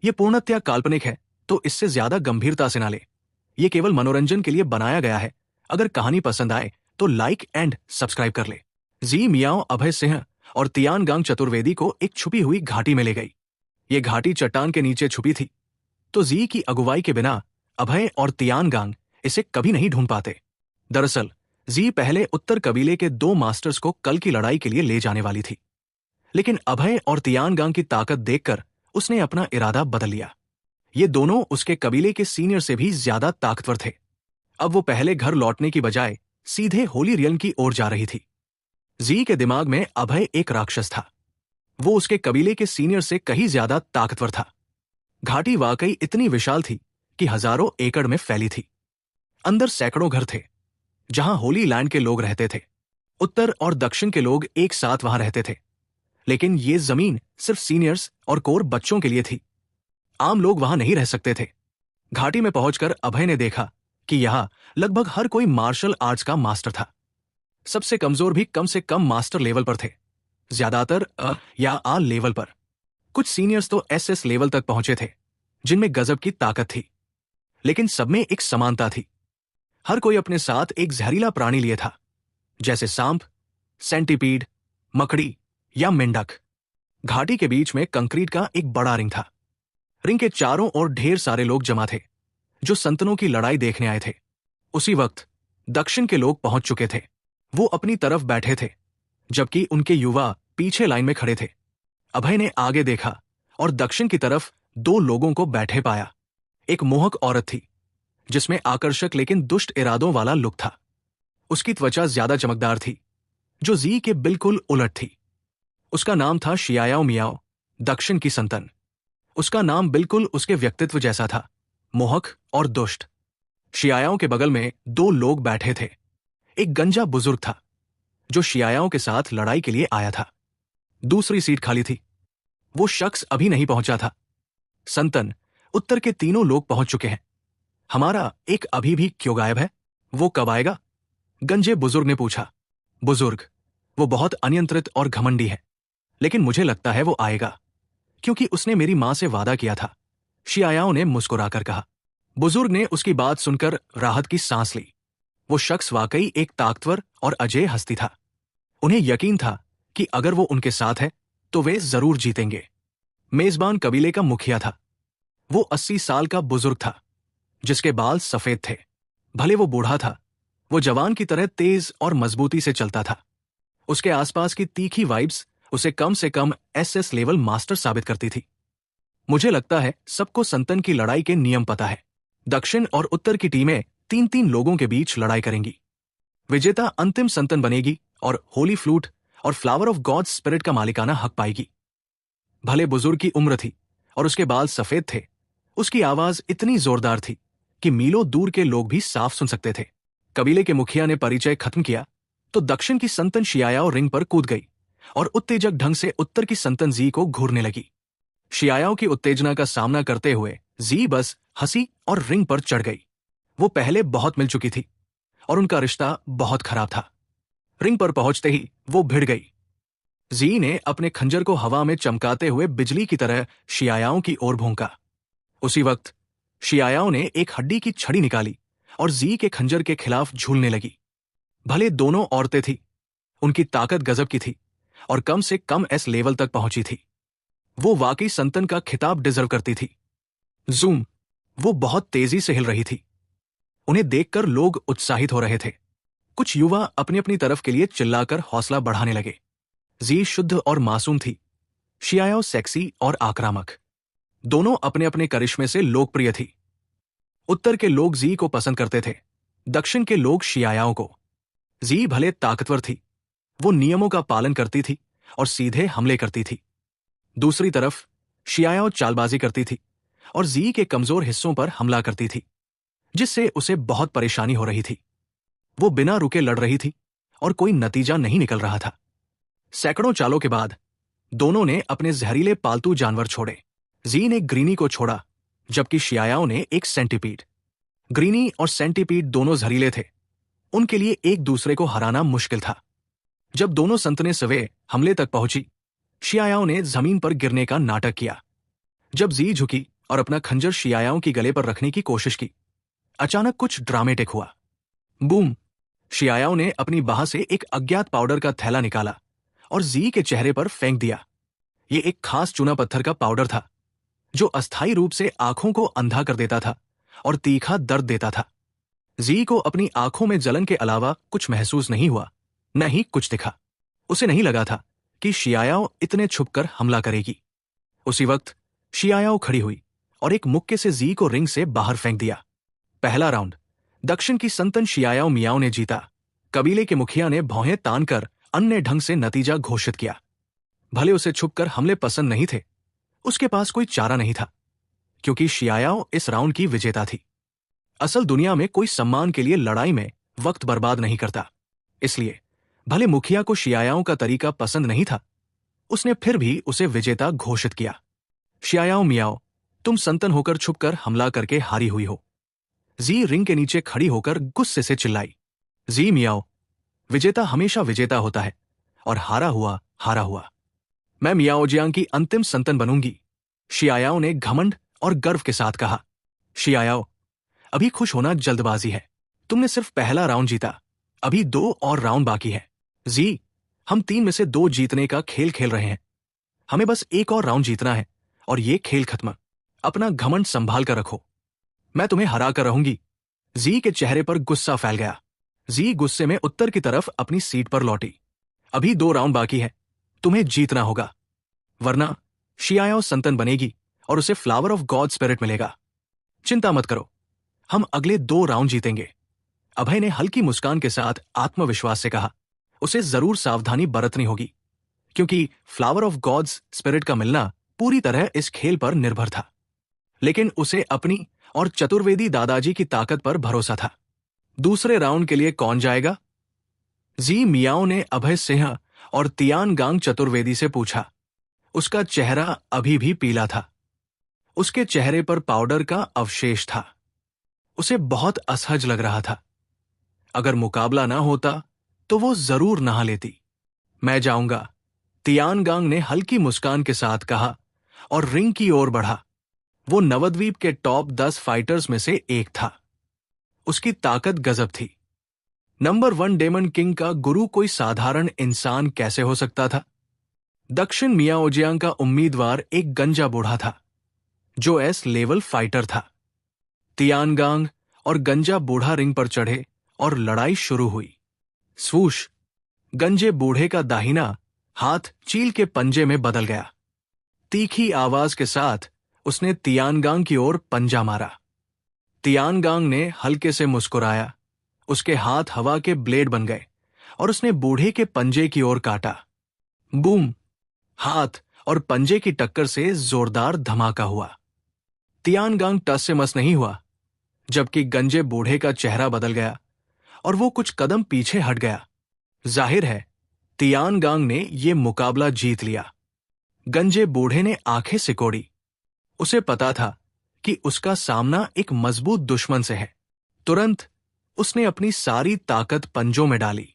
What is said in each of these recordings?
ये पूर्णतया काल्पनिक है, तो इससे ज्यादा गंभीरता से ना ले। ये केवल मनोरंजन के लिए बनाया गया है। अगर कहानी पसंद आए तो लाइक एंड सब्सक्राइब कर ले। जी मियाओ अभय सिंह और तियानगांग चतुर्वेदी को एक छुपी हुई घाटी में ले गई। ये घाटी चट्टान के नीचे छुपी थी, तो जी की अगुवाई के बिना अभय और तियानगांग इसे कभी नहीं ढूंढ पाते। दरअसल जी पहले उत्तर कबीले के 2 मास्टर्स को कल की लड़ाई के लिए ले जाने वाली थी, लेकिन अभय और तियानगांग की ताकत देखकर उसने अपना इरादा बदल लिया। ये दोनों उसके कबीले के सीनियर से भी ज्यादा ताकतवर थे। अब वो पहले घर लौटने की बजाय सीधे होली रियल्म की ओर जा रही थी। जी के दिमाग में अभय एक राक्षस था। वो उसके कबीले के सीनियर से कहीं ज्यादा ताकतवर था। घाटी वाकई इतनी विशाल थी कि हजारों एकड़ में फैली थी। अंदर सैकड़ों घर थे जहां होली लैंड के लोग रहते थे। उत्तर और दक्षिण के लोग एक साथ वहां रहते थे, लेकिन ये जमीन सिर्फ सीनियर्स और कोर बच्चों के लिए थी। आम लोग वहां नहीं रह सकते थे। घाटी में पहुंचकर अभय ने देखा कि यहां लगभग हर कोई मार्शल आर्ट्स का मास्टर था। सबसे कमजोर भी कम से कम मास्टर लेवल पर थे, ज्यादातर या आ लेवल पर। कुछ सीनियर्स तो एसएस लेवल तक पहुंचे थे, जिनमें गजब की ताकत थी। लेकिन सब में एक समानता थी। हर कोई अपने साथ एक जहरीला प्राणी लिए था, जैसे सांप, सेंटीपीड, मकड़ी या मेंढक। घाटी के बीच में कंक्रीट का एक बड़ा रिंग था। रिंग के चारों ओर ढेर सारे लोग जमा थे, जो संतनों की लड़ाई देखने आए थे। उसी वक्त दक्षिण के लोग पहुंच चुके थे। वो अपनी तरफ बैठे थे, जबकि उनके युवा पीछे लाइन में खड़े थे। अभय ने आगे देखा और दक्षिण की तरफ 2 लोगों को बैठे पाया। एक मोहक औरत थी, जिसमें आकर्षक लेकिन दुष्ट इरादों वाला लुक था। उसकी त्वचा ज्यादा चमकदार थी, जो जी के बिल्कुल उलट थी। उसका नाम था शियाओ मियाओ, दक्षिण की संतन। उसका नाम बिल्कुल उसके व्यक्तित्व जैसा था, मोहक और दुष्ट। शियाओं के बगल में 2 लोग बैठे थे। एक गंजा बुजुर्ग था, जो शियाओं के साथ लड़ाई के लिए आया था। दूसरी सीट खाली थी। वो शख्स अभी नहीं पहुंचा था। संतन, उत्तर के तीनों लोग पहुंच चुके हैं। हमारा एक अभी भी क्यों गायब है? वो कब आएगा? गंजे बुजुर्ग ने पूछा। बुजुर्ग, वो बहुत अनियंत्रित और घमंडी है, लेकिन मुझे लगता है वो आएगा, क्योंकि उसने मेरी मां से वादा किया था, शियाओं ने मुस्कुराकर कहा। बुजुर्ग ने उसकी बात सुनकर राहत की सांस ली। वो शख्स वाकई एक ताकतवर और अजेय हस्ती था। उन्हें यकीन था कि अगर वो उनके साथ है तो वे जरूर जीतेंगे। मेजबान कबीले का मुखिया था। वो 80 साल का बुजुर्ग था, जिसके बाल सफेद थे। भले वो बूढ़ा था, वो जवान की तरह तेज और मजबूती से चलता था। उसके आसपास की तीखी वाइब्स उसे कम से कम एसएस लेवल मास्टर साबित करती थी। मुझे लगता है सबको संतन की लड़ाई के नियम पता है। दक्षिण और उत्तर की टीमें 3-3 लोगों के बीच लड़ाई करेंगी। विजेता अंतिम संतन बनेगी और होली फ्लूट और फ्लावर ऑफ गॉड स्पिरिट का मालिकाना हक पाएगी। भले बुजुर्ग की उम्र थी और उसके बाल सफेद थे, उसकी आवाज इतनी जोरदार थी कि मीलों दूर के लोग भी साफ सुन सकते थे। कबीले के मुखिया ने परिचय खत्म किया तो दक्षिण की संतन शियाओ रिंग पर कूद गई और उत्तेजक ढंग से उत्तर की संतन जी को घूरने लगी। शियाओं की उत्तेजना का सामना करते हुए जी बस हंसी और रिंग पर चढ़ गई। वो पहले बहुत मिल चुकी थी और उनका रिश्ता बहुत खराब था। रिंग पर पहुंचते ही वो भिड़ गई। जी ने अपने खंजर को हवा में चमकाते हुए बिजली की तरह शियाओं की ओर भौंका। उसी वक्त शियाओं ने एक हड्डी की छड़ी निकाली और जी के खंजर के खिलाफ झूलने लगी। भले दोनों औरतें थी, उनकी ताकत गजब की थी और कम से कम एस लेवल तक पहुंची थी। वो वाकई संतन का खिताब डिजर्व करती थी। जूम, वो बहुत तेजी से हिल रही थी। उन्हें देखकर लोग उत्साहित हो रहे थे। कुछ युवा अपनी अपनी तरफ के लिए चिल्लाकर हौसला बढ़ाने लगे। जी शुद्ध और मासूम थी, शियाओ सेक्सी और आक्रामक। दोनों अपने अपने करिश्मे से लोकप्रिय थी। उत्तर के लोग जी को पसंद करते थे, दक्षिण के लोग शियाओं को। जी भले ताकतवर थी, वो नियमों का पालन करती थी और सीधे हमले करती थी। दूसरी तरफ शियाओ चालबाजी करती थी और जी के कमजोर हिस्सों पर हमला करती थी, जिससे उसे बहुत परेशानी हो रही थी। वो बिना रुके लड़ रही थी और कोई नतीजा नहीं निकल रहा था। सैकड़ों चालों के बाद दोनों ने अपने जहरीले पालतू जानवर छोड़े। जी ने ग्रीनी को छोड़ा, जबकि शियाओं ने एक सेंटीपीड। ग्रीनी और सेंटीपीड दोनों जहरीले थे। उनके लिए एक दूसरे को हराना मुश्किल था। जब दोनों संतनें सवे हमले तक पहुंची, शियाओं ने जमीन पर गिरने का नाटक किया। जब जी झुकी और अपना खंजर शियायाओं की गले पर रखने की कोशिश की। अचानक कुछ ड्रामेटिक हुआ। बूम! शियायाओं ने अपनी बाह से एक अज्ञात पाउडर का थैला निकाला और जी के चेहरे पर फेंक दिया। ये एक खास चूना पत्थर का पाउडर था जो अस्थायी रूप से आंखों को अंधा कर देता था और तीखा दर्द देता था। जी को अपनी आंखों में जलन के अलावा कुछ महसूस नहीं हुआ, न ही कुछ दिखा। उसे नहीं लगा था कि शियायाओ इतने छुपकर हमला करेगी। उसी वक्त शियायाओ खड़ी हुई और एक मुक्के से जी को रिंग से बाहर फेंक दिया। पहला राउंड दक्षिण की संतन शियायाओ मियाओ ने जीता। कबीले के मुखिया ने भौहें तानकर अन्य ढंग से नतीजा घोषित किया। भले उसे छुपकर हमले पसंद नहीं थे, उसके पास कोई चारा नहीं था, क्योंकि शियायाओ इस राउंड की विजेता थी। असल दुनिया में कोई सम्मान के लिए लड़ाई में वक्त बर्बाद नहीं करता। इसलिए भले मुखिया को शियायाओं का तरीका पसंद नहीं था, उसने फिर भी उसे विजेता घोषित किया। शियायाओ मियाओ, तुम संतन होकर छुपकर हमला करके हारी हुई हो। जी रिंग के नीचे खड़ी होकर गुस्से से चिल्लाई। जी मियाओ, विजेता हमेशा विजेता होता है और हारा हुआ हारा हुआ। मैं मियाओ जियांग की अंतिम संतन बनूंगी, शियायाओ ने घमंड और गर्व के साथ कहा। शियायाओ, अभी खुश होना जल्दबाजी है। तुमने सिर्फ पहला राउंड जीता, अभी 2 और राउंड बाकी है। जी, हम 3 में से 2 जीतने का खेल खेल रहे हैं। हमें बस एक और राउंड जीतना है और ये खेल खत्म। अपना घमंड संभाल कर रखो, मैं तुम्हें हरा कर रहूंगी। जी के चेहरे पर गुस्सा फैल गया। जी गुस्से में उत्तर की तरफ अपनी सीट पर लौटी। अभी 2 राउंड बाकी है, तुम्हें जीतना होगा, वरना शियायाओ संतन बनेगी और उसे फ्लावर ऑफ गॉड स्पिरिट मिलेगा। चिंता मत करो, हम अगले 2 राउंड जीतेंगे। अभय ने हल्की मुस्कान के साथ आत्मविश्वास से कहा। उसे जरूर सावधानी बरतनी होगी, क्योंकि फ्लावर ऑफ गॉड्स स्पिरिट का मिलना पूरी तरह इस खेल पर निर्भर था। लेकिन उसे अपनी और चतुर्वेदी दादाजी की ताकत पर भरोसा था। दूसरे राउंड के लिए कौन जाएगा? जी मियाओ ने अभय सिंह और तियानगांग चतुर्वेदी से पूछा। उसका चेहरा अभी भी पीला था। उसके चेहरे पर पाउडर का अवशेष था। उसे बहुत असहज लग रहा था। अगर मुकाबला ना होता तो वो जरूर नहा लेती। मैं जाऊंगा, तियानगांग ने हल्की मुस्कान के साथ कहा और रिंग की ओर बढ़ा। वो नवद्वीप के टॉप 10 फाइटर्स में से एक था। उसकी ताकत गजब थी। नंबर 1 डेमन किंग का गुरु कोई साधारण इंसान कैसे हो सकता था? दक्षिण मियाओजियांग का उम्मीदवार एक गंजा बूढ़ा था जो एस लेवल फाइटर था। तियानगांग और गंजा बूढ़ा रिंग पर चढ़े और लड़ाई शुरू हुई। स्वूश! गंजे बूढ़े का दाहिना हाथ चील के पंजे में बदल गया। तीखी आवाज के साथ उसने तियानगांग की ओर पंजा मारा। तियानगांग ने हल्के से मुस्कुराया। उसके हाथ हवा के ब्लेड बन गए और उसने बूढ़े के पंजे की ओर काटा। बूम! हाथ और पंजे की टक्कर से जोरदार धमाका हुआ। तियानगांग टस से मस नहीं हुआ, जबकि गंजे बूढ़े का चेहरा बदल गया और वो कुछ कदम पीछे हट गया। जाहिर है तियानगांग ने ये मुकाबला जीत लिया। गंजे बूढ़े ने आंखें सिकोड़ी। उसे पता था कि उसका सामना एक मजबूत दुश्मन से है। तुरंत उसने अपनी सारी ताकत पंजों में डाली।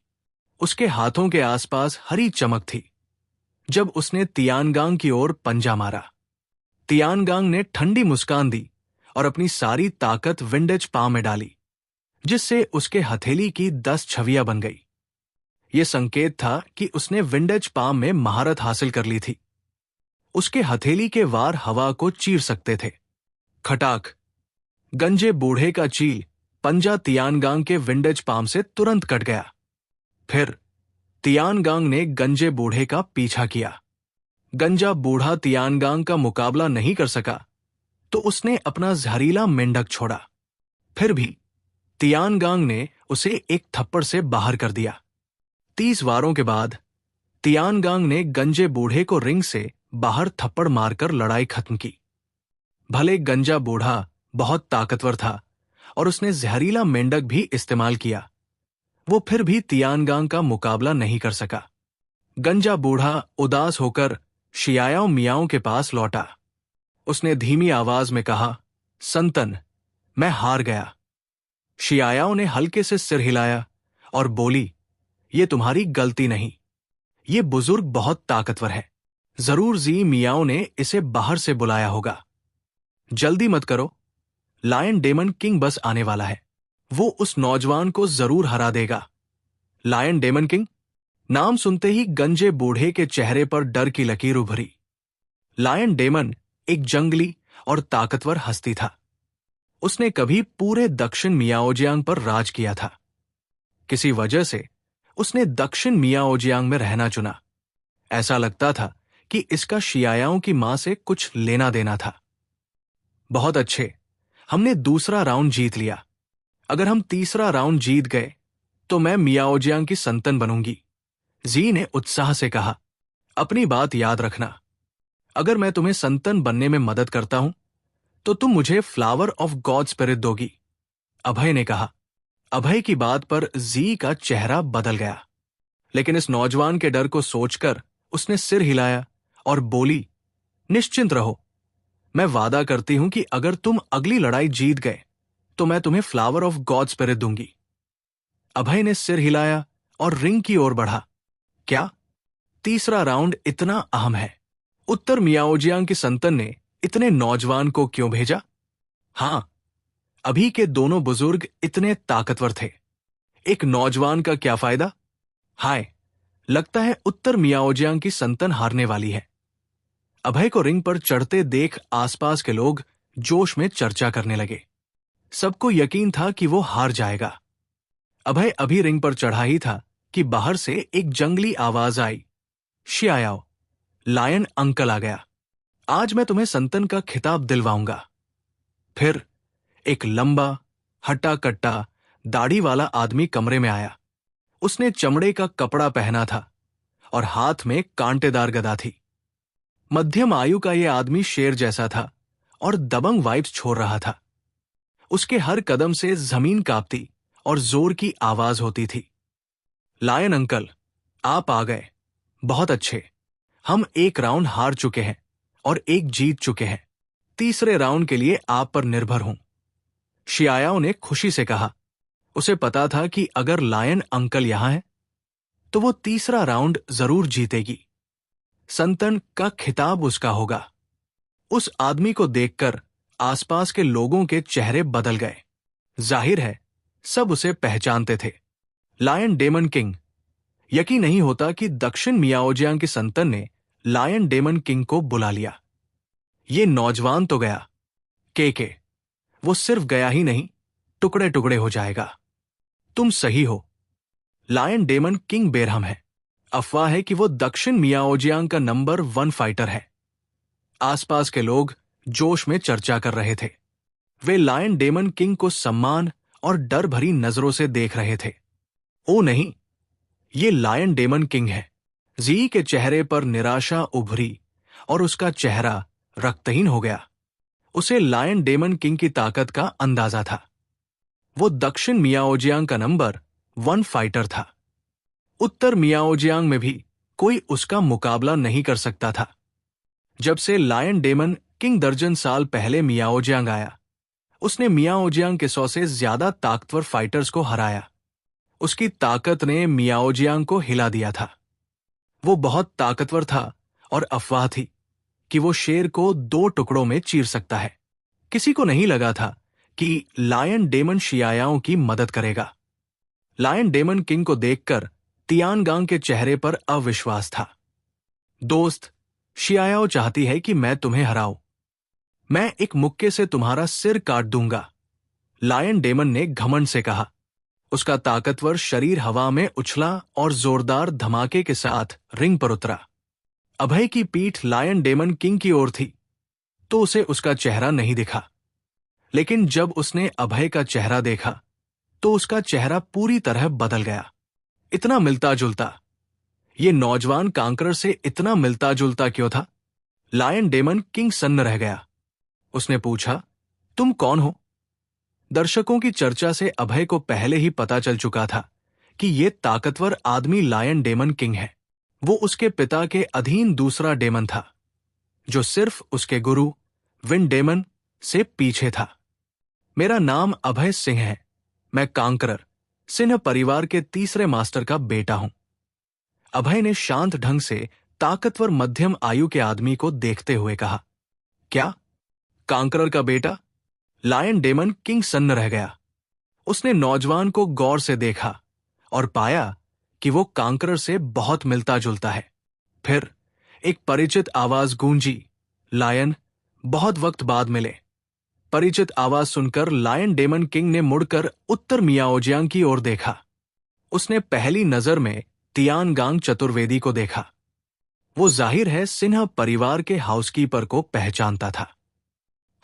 उसके हाथों के आसपास हरी चमक थी जब उसने तियानगांग की ओर पंजा मारा। तियानगांग ने ठंडी मुस्कान दी और अपनी सारी ताकत विंडेज पाम में डाली, जिससे उसके हथेली की 10 छवियां बन गई। यह संकेत था कि उसने विंडेज पाम में महारत हासिल कर ली थी। उसके हथेली के वार हवा को चीर सकते थे। खटाक! गंजे बूढ़े का चील पंजा तियानगांग के विंडेज पाम से तुरंत कट गया। फिर तियानगांग ने गंजे बूढ़े का पीछा किया। गंजा बूढ़ा तियानगांग का मुकाबला नहीं कर सका तो उसने अपना जहरीला मेंढक छोड़ा। फिर भी तियानगांग ने उसे एक थप्पड़ से बाहर कर दिया। 30 वारों के बाद तियानगांग ने गंजे बूढ़े को रिंग से बाहर थप्पड़ मारकर लड़ाई खत्म की। भले गंजा बूढ़ा बहुत ताकतवर था और उसने जहरीला मेंढक भी इस्तेमाल किया, वो फिर भी तियानगांग का मुकाबला नहीं कर सका। गंजा बूढ़ा उदास होकर शियायाओ मियाओं के पास लौटा। उसने धीमी आवाज में कहा, संतन, मैं हार गया। शियायाओ ने हल्के से सिर हिलाया और बोली, ये तुम्हारी गलती नहीं। ये बुजुर्ग बहुत ताकतवर है। जरूर जी मियाओ ने इसे बाहर से बुलाया होगा। जल्दी मत करो, लायन डेमन किंग बस आने वाला है। वो उस नौजवान को जरूर हरा देगा। लायन डेमन किंग नाम सुनते ही गंजे बूढ़े के चेहरे पर डर की लकीर उभरी। लायन डेमन एक जंगली और ताकतवर हस्ती था। उसने कभी पूरे दक्षिण मियाओजियांग पर राज किया था। किसी वजह से उसने दक्षिण मियाओजियांग में रहना चुना। ऐसा लगता था कि इसका शियायाओं की मां से कुछ लेना देना था। बहुत अच्छे, हमने दूसरा राउंड जीत लिया। अगर हम तीसरा राउंड जीत गए तो मैं मियाओजियांग की संतान बनूंगी, जी ने उत्साह से कहा। अपनी बात याद रखना, अगर मैं तुम्हें संतान बनने में मदद करता हूं तो तुम मुझे फ्लावर ऑफ गॉड स्पिरिट दोगी, अभय ने कहा। अभय की बात पर जी का चेहरा बदल गया, लेकिन इस नौजवान के डर को सोचकर उसने सिर हिलाया और बोली, निश्चिंत रहो, मैं वादा करती हूं कि अगर तुम अगली लड़ाई जीत गए तो मैं तुम्हें फ्लावर ऑफ गॉड स्पिरिट दूंगी। अभय ने सिर हिलाया और रिंग की ओर बढ़ा। क्या तीसरा राउंड इतना अहम है? उत्तर मियाओजियांग की संतान ने इतने नौजवान को क्यों भेजा? हां, अभी के दोनों बुजुर्ग इतने ताकतवर थे, एक नौजवान का क्या फायदा? हाय, लगता है उत्तर मियाओजियांग की संतान हारने वाली है। अभय को रिंग पर चढ़ते देख आसपास के लोग जोश में चर्चा करने लगे। सबको यकीन था कि वो हार जाएगा। अभय अभी रिंग पर चढ़ा ही था कि बाहर से एक जंगली आवाज आई, शियायाओ, लायन अंकल आ गया। आज मैं तुम्हें संतान का खिताब दिलवाऊंगा। फिर एक लंबा, हट्टा कट्टा, दाढ़ी वाला आदमी कमरे में आया। उसने चमड़े का कपड़ा पहना था और हाथ में कांटेदार गदा थी। मध्यम आयु का यह आदमी शेर जैसा था और दबंग वाइब्स छोड़ रहा था। उसके हर कदम से जमीन कांपती और जोर की आवाज होती थी। लायन अंकल, आप आ गए, बहुत अच्छे। हम एक राउंड हार चुके हैं और एक जीत चुके हैं। तीसरे राउंड के लिए आप पर निर्भर हूं, शियायाओ ने खुशी से कहा। उसे पता था कि अगर लायन अंकल यहां है तो वो तीसरा राउंड जरूर जीतेगी। संतान का खिताब उसका होगा। उस आदमी को देखकर आसपास के लोगों के चेहरे बदल गए। जाहिर है सब उसे पहचानते थे। Lion demon king. यकीन नहीं होता कि दक्षिण मियाओजियांग की संतान ने लायन डेमन किंग को बुला लिया। ये नौजवान तो गया, के वो सिर्फ गया ही नहीं, टुकड़े टुकड़े हो जाएगा। तुम सही हो, लायन डेमन किंग बेरहम है। अफवाह है कि वो दक्षिण मियाओजियांग का नंबर 1 फाइटर है। आसपास के लोग जोश में चर्चा कर रहे थे। वे लायन डेमन किंग को सम्मान और डर भरी नजरों से देख रहे थे। ओ नहीं, ये लायन डेमन किंग है। जी के चेहरे पर निराशा उभरी और उसका चेहरा रक्तहीन हो गया। उसे लायन डेमन किंग की ताकत का अंदाजा था। वो दक्षिण मियाओजियांग का नंबर 1 फाइटर था। उत्तर मियाओजियांग में भी कोई उसका मुकाबला नहीं कर सकता था। जब से लायन डेमन किंग दर्जन साल पहले मियाओजियांग आया, उसने मियाओजियांग के 100 से ज्यादा ताकतवर फाइटर्स को हराया। उसकी ताकत ने मियाओजियांग को हिला दिया था। वो बहुत ताकतवर था और अफवाह थी कि वो शेर को 2 टुकड़ों में चीर सकता है। किसी को नहीं लगा था कि लायन डेमन शियायाओं की मदद करेगा। लायन डेमन किंग को देखकर तियानगांग के चेहरे पर अविश्वास था। दोस्त, शियायाओ चाहती है कि मैं तुम्हें हराऊं। मैं एक मुक्के से तुम्हारा सिर काट दूंगा, लायन डेमन ने घमंड से कहा। उसका ताकतवर शरीर हवा में उछला और जोरदार धमाके के साथ रिंग पर उतरा। अभय की पीठ लायन डेमन किंग की ओर थी, तो उसे उसका चेहरा नहीं दिखा। लेकिन जब उसने अभय का चेहरा देखा, तो उसका चेहरा पूरी तरह बदल गया। इतना मिलता जुलता। ये नौजवान कांकरर से इतना मिलता जुलता क्यों था? लायन डेमन किंग सन्न रह गया। उसने पूछा, तुम कौन हो? दर्शकों की चर्चा से अभय को पहले ही पता चल चुका था कि ये ताकतवर आदमी लायन डेमन किंग है। वो उसके पिता के अधीन दूसरा डेमन था, जो सिर्फ उसके गुरु विंड डेमन से पीछे था। मेरा नाम अभय सिंह है। मैं कांकरर सिन्ह परिवार के तीसरे मास्टर का बेटा हूं। अभय ने शांत ढंग से ताकतवर मध्यम आयु के आदमी को देखते हुए कहा। क्या कांकरर का बेटा? लायन डेमन किंग सन्न रह गया। उसने नौजवान को गौर से देखा और पाया कि वो कांकरर से बहुत मिलता जुलता है। फिर एक परिचित आवाज गूंजी, लायन, बहुत वक्त बाद मिले। परिचित आवाज सुनकर लायन डेमन किंग ने मुड़कर उत्तर मियाओजियांग की ओर देखा। उसने पहली नजर में तियानगांग चतुर्वेदी को देखा। वो जाहिर है सिन्हा परिवार के हाउसकीपर को पहचानता था।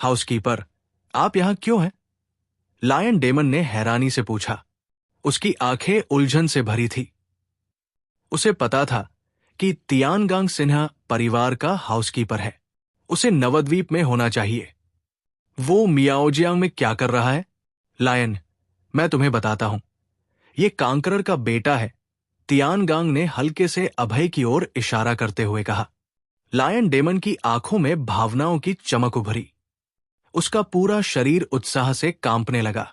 हाउसकीपर, आप यहां क्यों हैं? लायन डेमन ने हैरानी से पूछा। उसकी आंखें उलझन से भरी थी। उसे पता था कि तियानगांग सिन्हा परिवार का हाउसकीपर है। उसे नवद्वीप में होना चाहिए। वो मियाओजियांग में क्या कर रहा है? लायन, मैं तुम्हें बताता हूं। ये कांकरर का बेटा है, तियानगांग ने हल्के से अभय की ओर इशारा करते हुए कहा। लायन डेमन की आंखों में भावनाओं की चमक उभरी। उसका पूरा शरीर उत्साह से कांपने लगा।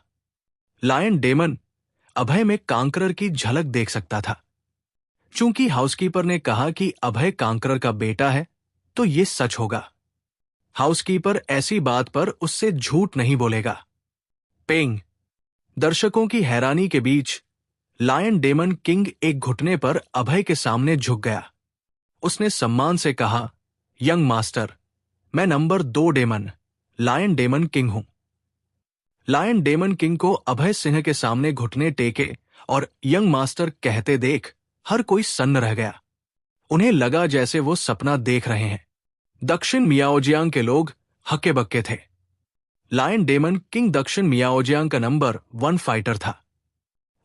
लायन डेमन अभय में कांकरर की झलक देख सकता था। चूंकि हाउसकीपर ने कहा कि अभय कांकरर का बेटा है, तो ये सच होगा। हाउसकीपर ऐसी बात पर उससे झूठ नहीं बोलेगा। पेंग। दर्शकों की हैरानी के बीच लायन डेमन किंग एक घुटने पर अभय के सामने झुक गया। उसने सम्मान से कहा, यंग मास्टर, मैं number 2 demon, lion demon king हूं। लायन डेमन किंग को अभय सिंह के सामने घुटने टेके और यंग मास्टर कहते देख हर कोई सन्न रह गया। उन्हें लगा जैसे वो सपना देख रहे हैं। दक्षिण मियाओजियांग के लोग हक्के बक्के थे। लायन डेमन किंग दक्षिण मियाओजियांग का नंबर 1 फाइटर था।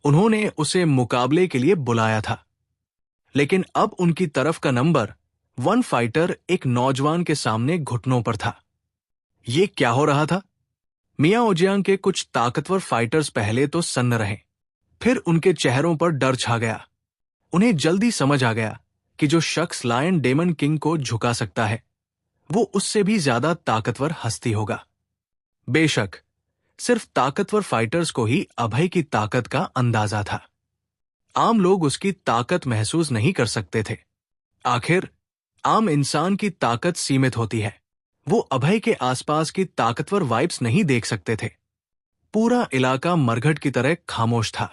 उन्होंने उसे मुकाबले के लिए बुलाया था। लेकिन अब उनकी तरफ का नंबर 1 फाइटर एक नौजवान के सामने घुटनों पर था। ये क्या हो रहा था? मियाओजियांग के कुछ ताकतवर फाइटर्स पहले तो सन्न रहे, फिर उनके चेहरों पर डर छा गया। उन्हें जल्दी समझ आ गया कि जो शख्स लायन डेमन किंग को झुका सकता है, वो उससे भी ज्यादा ताकतवर हस्ती होगा। बेशक सिर्फ ताकतवर फाइटर्स को ही अभय की ताकत का अंदाजा था। आम लोग उसकी ताकत महसूस नहीं कर सकते थे। आखिर आम इंसान की ताकत सीमित होती है। वो अभय के आसपास की ताकतवर वाइब्स नहीं देख सकते थे। पूरा इलाका मरघट की तरह खामोश था।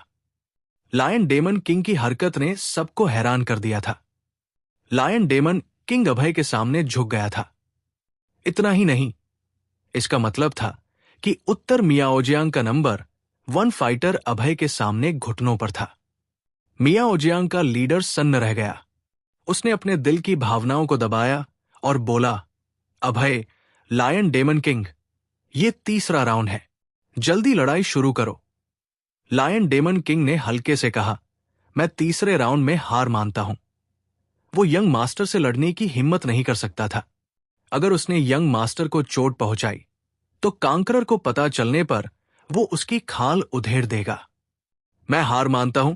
लायन डेमन किंग की हरकत ने सबको हैरान कर दिया था। लायन डेमन किंग अभय के सामने झुक गया था। इतना ही नहीं, इसका मतलब था कि उत्तर मियाओजियांग का नंबर 1 फाइटर अभय के सामने घुटनों पर था। मियाओजियांग का लीडर सन्न रह गया। उसने अपने दिल की भावनाओं को दबाया और बोला, अभय, लायन डेमन किंग, ये तीसरा राउंड है। जल्दी लड़ाई शुरू करो। लायन डेमन किंग ने हल्के से कहा, मैं तीसरे राउंड में हार मानता हूं। वो यंग मास्टर से लड़ने की हिम्मत नहीं कर सकता था। अगर उसने यंग मास्टर को चोट पहुंचाई तो कांकरर को पता चलने पर वो उसकी खाल उधेड़ देगा। मैं हार मानता हूं।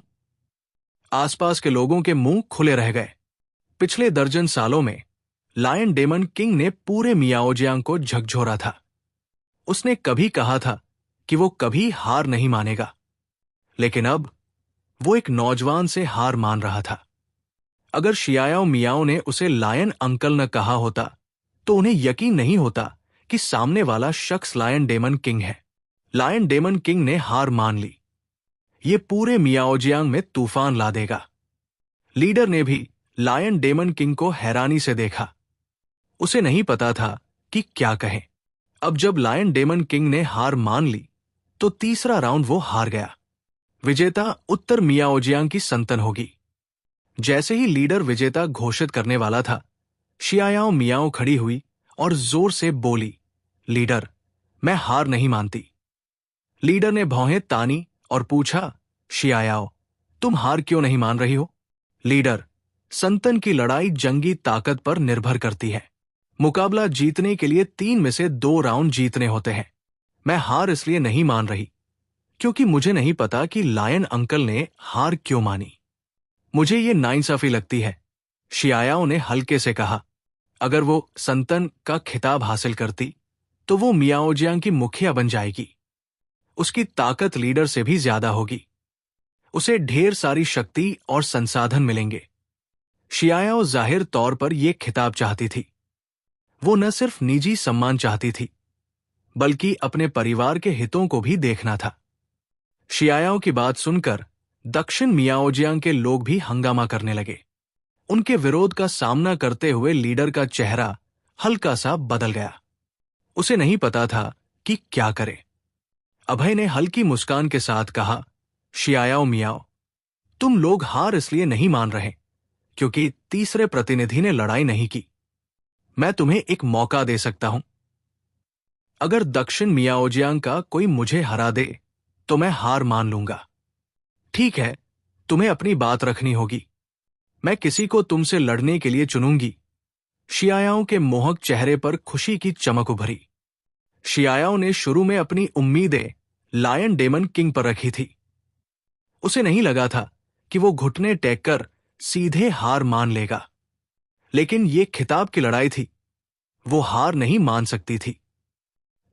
आसपास के लोगों के मुंह खुले रह गए। पिछले दर्जन सालों में लायन डेमन किंग ने पूरे मियाओजियांग को झकझोरा था। उसने कभी कहा था कि वो कभी हार नहीं मानेगा, लेकिन अब वो एक नौजवान से हार मान रहा था। अगर शियाओ मियाओ ने उसे लायन अंकल न कहा होता तो उन्हें यकीन नहीं होता कि सामने वाला शख्स लायन डेमन किंग है। लायन डेमन किंग ने हार मान ली। ये पूरे मियाओजियांग में तूफान ला देगा। लीडर ने भी लायन डेमन किंग को हैरानी से देखा। उसे नहीं पता था कि क्या कहे। अब जब लायन डेमन किंग ने हार मान ली तो तीसरा राउंड वो हार गया। विजेता उत्तर मियाओजियांग की संतान होगी। जैसे ही लीडर विजेता घोषित करने वाला था, शियाओ मियाओ खड़ी हुई और जोर से बोली, लीडर, मैं हार नहीं मानती। लीडर ने भौहें तानी और पूछा, शियाओ, तुम हार क्यों नहीं मान रही हो? लीडर, संतन की लड़ाई जंगी ताकत पर निर्भर करती है। मुकाबला जीतने के लिए 3 में से 2 राउंड जीतने होते हैं। मैं हार इसलिए नहीं मान रही क्योंकि मुझे नहीं पता कि लायन अंकल ने हार क्यों मानी। मुझे ये नाइंसाफी लगती है। शियाओ ने हल्के से कहा, अगर वो संतन का खिताब हासिल करती तो वो मियाओजियांग की मुखिया बन जाएगी। उसकी ताकत लीडर से भी ज्यादा होगी। उसे ढेर सारी शक्ति और संसाधन मिलेंगे। शियाओ जाहिर तौर पर यह खिताब चाहती थी। वो न सिर्फ निजी सम्मान चाहती थी, बल्कि अपने परिवार के हितों को भी देखना था। शियाओ की बात सुनकर दक्षिण मियाओजियांग के लोग भी हंगामा करने लगे। उनके विरोध का सामना करते हुए लीडर का चेहरा हल्का सा बदल गया। उसे नहीं पता था कि क्या करे। अभय ने हल्की मुस्कान के साथ कहा, शियाओ मियाओ, तुम लोग हार इसलिए नहीं मान रहे क्योंकि तीसरे प्रतिनिधि ने लड़ाई नहीं की। मैं तुम्हें एक मौका दे सकता हूं। अगर दक्षिण मियाओजियांग का कोई मुझे हरा दे तो मैं हार मान लूंगा। ठीक है, तुम्हें अपनी बात रखनी होगी। मैं किसी को तुमसे लड़ने के लिए चुनूंगी। शियाओ के मोहक चेहरे पर खुशी की चमक उभरी। शियाओ ने शुरू में अपनी उम्मीदें लायन डेमन किंग पर रखी थी। उसे नहीं लगा था कि वो घुटने टेक कर सीधे हार मान लेगा, लेकिन ये खिताब की लड़ाई थी, वो हार नहीं मान सकती थी।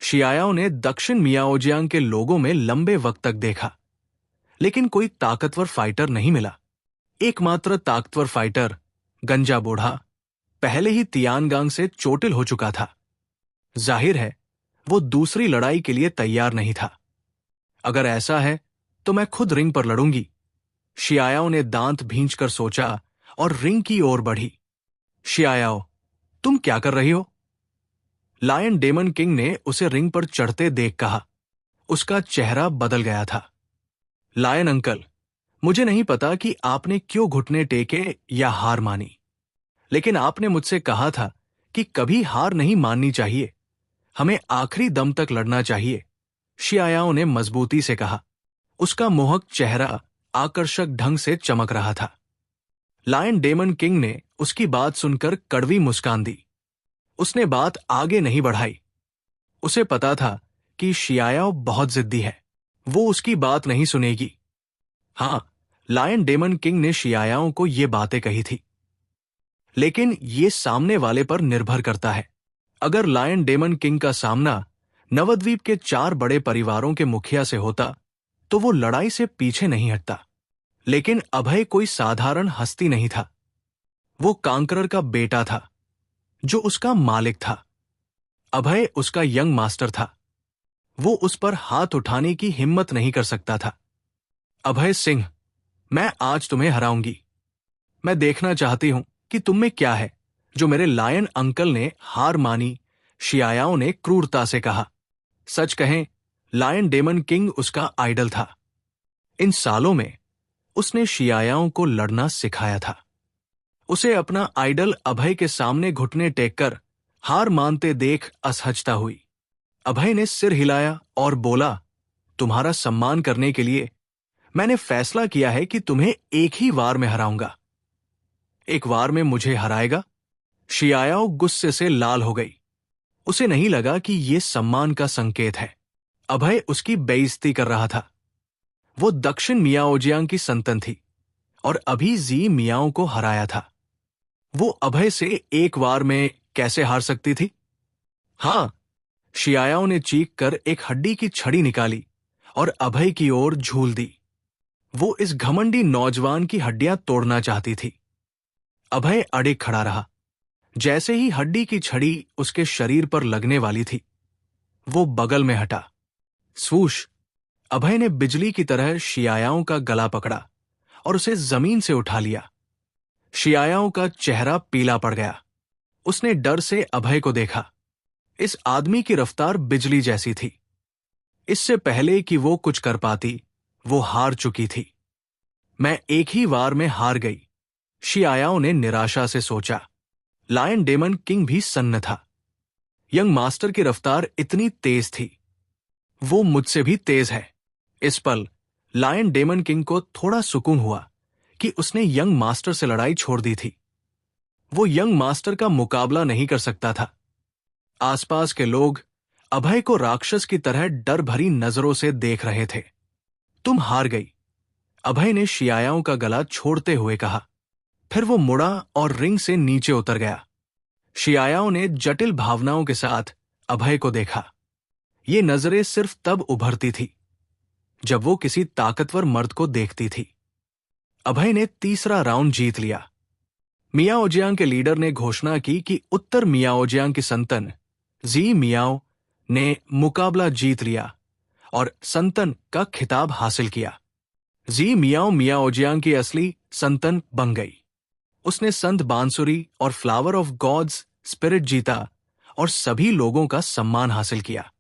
शियाओ ने दक्षिण मियाओजियांग के लोगों में लंबे वक्त तक देखा, लेकिन कोई ताकतवर फाइटर नहीं मिला। एकमात्र ताकतवर फाइटर, गंजा बूढ़ा, पहले ही तियानगांग से चोटिल हो चुका था। जाहिर है वो दूसरी लड़ाई के लिए तैयार नहीं था। अगर ऐसा है तो मैं खुद रिंग पर लड़ूंगी। शियाओ ने दांत भींचकर सोचा और रिंग की ओर बढ़ी। शियाओ, तुम क्या कर रही हो? लायन डेमन किंग ने उसे रिंग पर चढ़ते देख कहा। उसका चेहरा बदल गया था। लायन अंकल, मुझे नहीं पता कि आपने क्यों घुटने टेके या हार मानी, लेकिन आपने मुझसे कहा था कि कभी हार नहीं माननी चाहिए, हमें आखिरी दम तक लड़ना चाहिए। शियाओ ने मजबूती से कहा। उसका मोहक चेहरा आकर्षक ढंग से चमक रहा था। लायन डेमन किंग ने उसकी बात सुनकर कड़वी मुस्कान दी। उसने बात आगे नहीं बढ़ाई। उसे पता था कि शियाओ बहुत जिद्दी है, वो उसकी बात नहीं सुनेगी। हां, लायन डेमन किंग ने शियाओ को ये बातें कही थी, लेकिन ये सामने वाले पर निर्भर करता है। अगर लायन डेमन किंग का सामना नवद्वीप के 4 बड़े परिवारों के मुखिया से होता तो वो लड़ाई से पीछे नहीं हटता। लेकिन अभय कोई साधारण हस्ती नहीं था। वो कांकरर का बेटा था, जो उसका मालिक था। अभय उसका यंग मास्टर था। वो उस पर हाथ उठाने की हिम्मत नहीं कर सकता था। अभय सिंह, मैं आज तुम्हें हराऊंगी। मैं देखना चाहती हूं कि तुम में क्या है जो मेरे लायन अंकल ने हार मानी। शियाओ ने क्रूरता से कहा। सच कहें, लायन डेमन किंग उसका आइडल था। इन सालों में उसने शियाओ को लड़ना सिखाया था। उसे अपना आइडल अभय के सामने घुटने टेककर हार मानते देख असहजता हुई। अभय ने सिर हिलाया और बोला, तुम्हारा सम्मान करने के लिए मैंने फैसला किया है कि तुम्हें एक ही वार में हराऊंगा। एक वार में मुझे हराएगा? शियाओ गुस्से से लाल हो गई। उसे नहीं लगा कि यह सम्मान का संकेत है। अभय उसकी बेइज्जती कर रहा था। वो दक्षिण मियाओजियांग की संतान थी और अभी जी मियाओ को हराया था। वो अभय से एक वार में कैसे हार सकती थी? हां, शियाओ ने चीख कर एक हड्डी की छड़ी निकाली और अभय की ओर झूल दी। वो इस घमंडी नौजवान की हड्डियां तोड़ना चाहती थी। अभय अड़े खड़ा रहा। जैसे ही हड्डी की छड़ी उसके शरीर पर लगने वाली थी, वो बगल में हटा। स्वूश! अभय ने बिजली की तरह शियाओ का गला पकड़ा और उसे जमीन से उठा लिया। शियाओ का चेहरा पीला पड़ गया। उसने डर से अभय को देखा। इस आदमी की रफ्तार बिजली जैसी थी। इससे पहले कि वो कुछ कर पाती, वो हार चुकी थी। मैं एक ही वार में हार गई, शियाओ ने निराशा से सोचा। लायन डेमन किंग भी सन्न था। यंग मास्टर की रफ्तार इतनी तेज थी। वो मुझसे भी तेज है। इस पल लायन डेमन किंग को थोड़ा सुकून हुआ कि उसने यंग मास्टर से लड़ाई छोड़ दी थी। वो यंग मास्टर का मुकाबला नहीं कर सकता था। आसपास के लोग अभय को राक्षस की तरह डर भरी नजरों से देख रहे थे। तुम हार गई, अभय ने शियाओ का गला छोड़ते हुए कहा। फिर वो मुड़ा और रिंग से नीचे उतर गया। शियाओ ने जटिल भावनाओं के साथ अभय को देखा। ये नजरें सिर्फ तब उभरती थी जब वो किसी ताकतवर मर्द को देखती थी। अभय ने तीसरा राउंड जीत लिया। मियाओजियांग के लीडर ने घोषणा की कि उत्तर मियाओजियांग की संतान जी मियाओ ने मुकाबला जीत लिया और संतन का खिताब हासिल किया। जी मियाओ मियाओजियांग की असली संतन बन गई। उसने संत बांसुरी और फ्लावर ऑफ गॉड्स स्पिरिट जीता और सभी लोगों का सम्मान हासिल किया।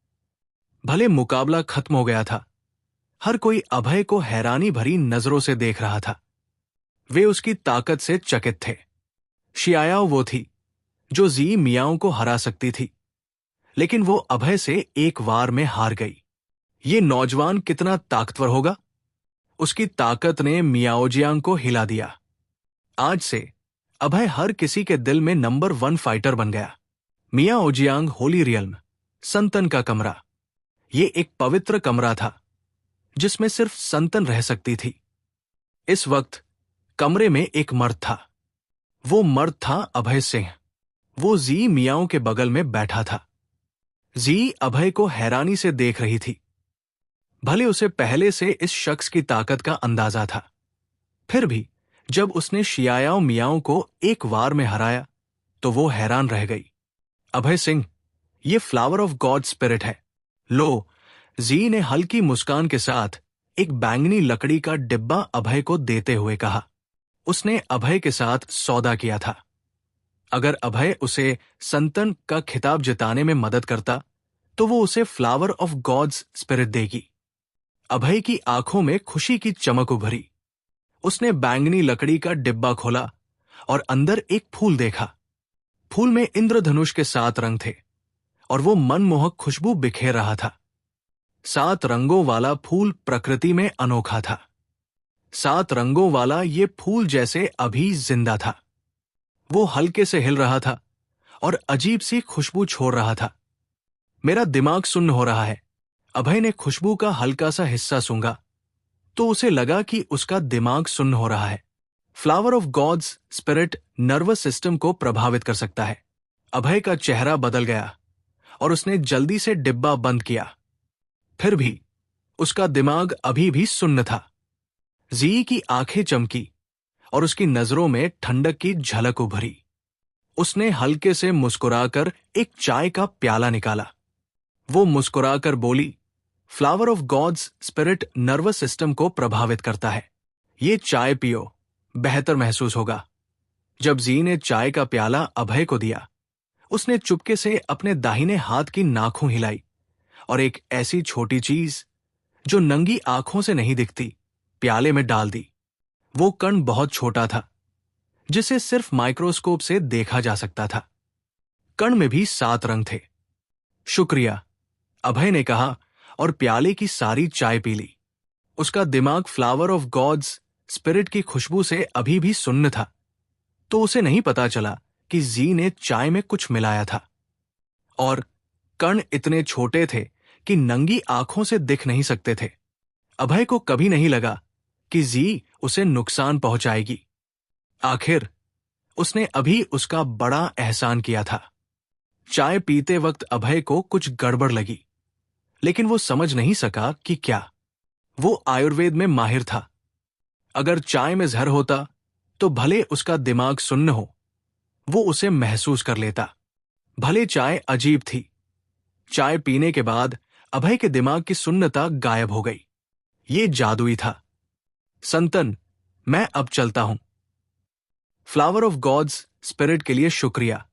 भले मुकाबला खत्म हो गया था, हर कोई अभय को हैरानी भरी नजरों से देख रहा था। वे उसकी ताकत से चकित थे। शियाओ वो थी जो जी मियाओ को हरा सकती थी, लेकिन वो अभय से एक वार में हार गई। ये नौजवान कितना ताकतवर होगा? उसकी ताकत ने मियाओजियांग को हिला दिया। आज से अभय हर किसी के दिल में नंबर 1 फाइटर बन गया। मियाओजियांग होली रियल्म, संतन का कमरा। ये एक पवित्र कमरा था जिसमें सिर्फ संतन रह सकती थी। इस वक्त कमरे में एक मर्द था। वो मर्द था अभय सिंह। वो जी मियाओ के बगल में बैठा था। जी अभय को हैरानी से देख रही थी। भले उसे पहले से इस शख्स की ताकत का अंदाजा था, फिर भी जब उसने शियाओ मियाओ को एक वार में हराया तो वो हैरान रह गई। अभय सिंह, ये फ्लावर ऑफ गॉड स्पिरिट है। लो, जी ने हल्की मुस्कान के साथ एक बैंगनी लकड़ी का डिब्बा अभय को देते हुए कहा। उसने अभय के साथ सौदा किया था। अगर अभय उसे संतन का खिताब जिताने में मदद करता तो वो उसे फ्लावर ऑफ गॉड्स स्पिरिट देगी। अभय की आंखों में खुशी की चमक उभरी। उसने बैंगनी लकड़ी का डिब्बा खोला और अंदर एक फूल देखा। फूल में इंद्रधनुष के 7 रंग थे और वो मनमोहक खुशबू बिखेर रहा था। 7 रंगों वाला फूल प्रकृति में अनोखा था। 7 रंगों वाला ये फूल जैसे अभी जिंदा था। वो हल्के से हिल रहा था और अजीब सी खुशबू छोड़ रहा था। मेरा दिमाग सुन्न हो रहा है। अभय ने खुशबू का हल्का सा हिस्सा सूंघा तो उसे लगा कि उसका दिमाग सुन्न हो रहा है। Flower of gods spirit nervous system को प्रभावित कर सकता है। अभय का चेहरा बदल गया और उसने जल्दी से डिब्बा बंद किया। फिर भी उसका दिमाग अभी भी सुन्न था। जी की आंखें चमकी और उसकी नजरों में ठंडक की झलक उभरी। उसने हल्के से मुस्कुराकर एक चाय का प्याला निकाला। वो मुस्कुराकर बोली, flower of gods spirit nervous system को प्रभावित करता है। ये चाय पियो, बेहतर महसूस होगा। जब जी ने चाय का प्याला अभय को दिया, उसने चुपके से अपने दाहिने हाथ की नाखूं हिलाई और एक ऐसी छोटी चीज जो नंगी आंखों से नहीं दिखती प्याले में डाल दी। वो कण बहुत छोटा था, जिसे सिर्फ माइक्रोस्कोप से देखा जा सकता था। कण में भी 7 रंग थे। शुक्रिया, अभय ने कहा और प्याले की सारी चाय पी ली। उसका दिमाग फ्लावर ऑफ गॉड्स स्पिरिट की खुशबू से अभी भी सुन्न था, तो उसे नहीं पता चला कि जी ने चाय में कुछ मिलाया था। और कण इतने छोटे थे कि नंगी आंखों से दिख नहीं सकते थे। अभय को कभी नहीं लगा कि जी उसे नुकसान पहुंचाएगी। आखिर उसने अभी उसका बड़ा एहसान किया था। चाय पीते वक्त अभय को कुछ गड़बड़ लगी, लेकिन वो समझ नहीं सका कि क्या। वो आयुर्वेद में माहिर था। अगर चाय में जहर होता तो भले उसका दिमाग सुन्न हो, वो उसे महसूस कर लेता। भले चाय अजीब थी, चाय पीने के बाद अभय के दिमाग की सुन्नता गायब हो गई। ये जादुई था। संतन, मैं अब चलता हूं। फ्लावर ऑफ गॉड्स स्पिरिट के लिए शुक्रिया,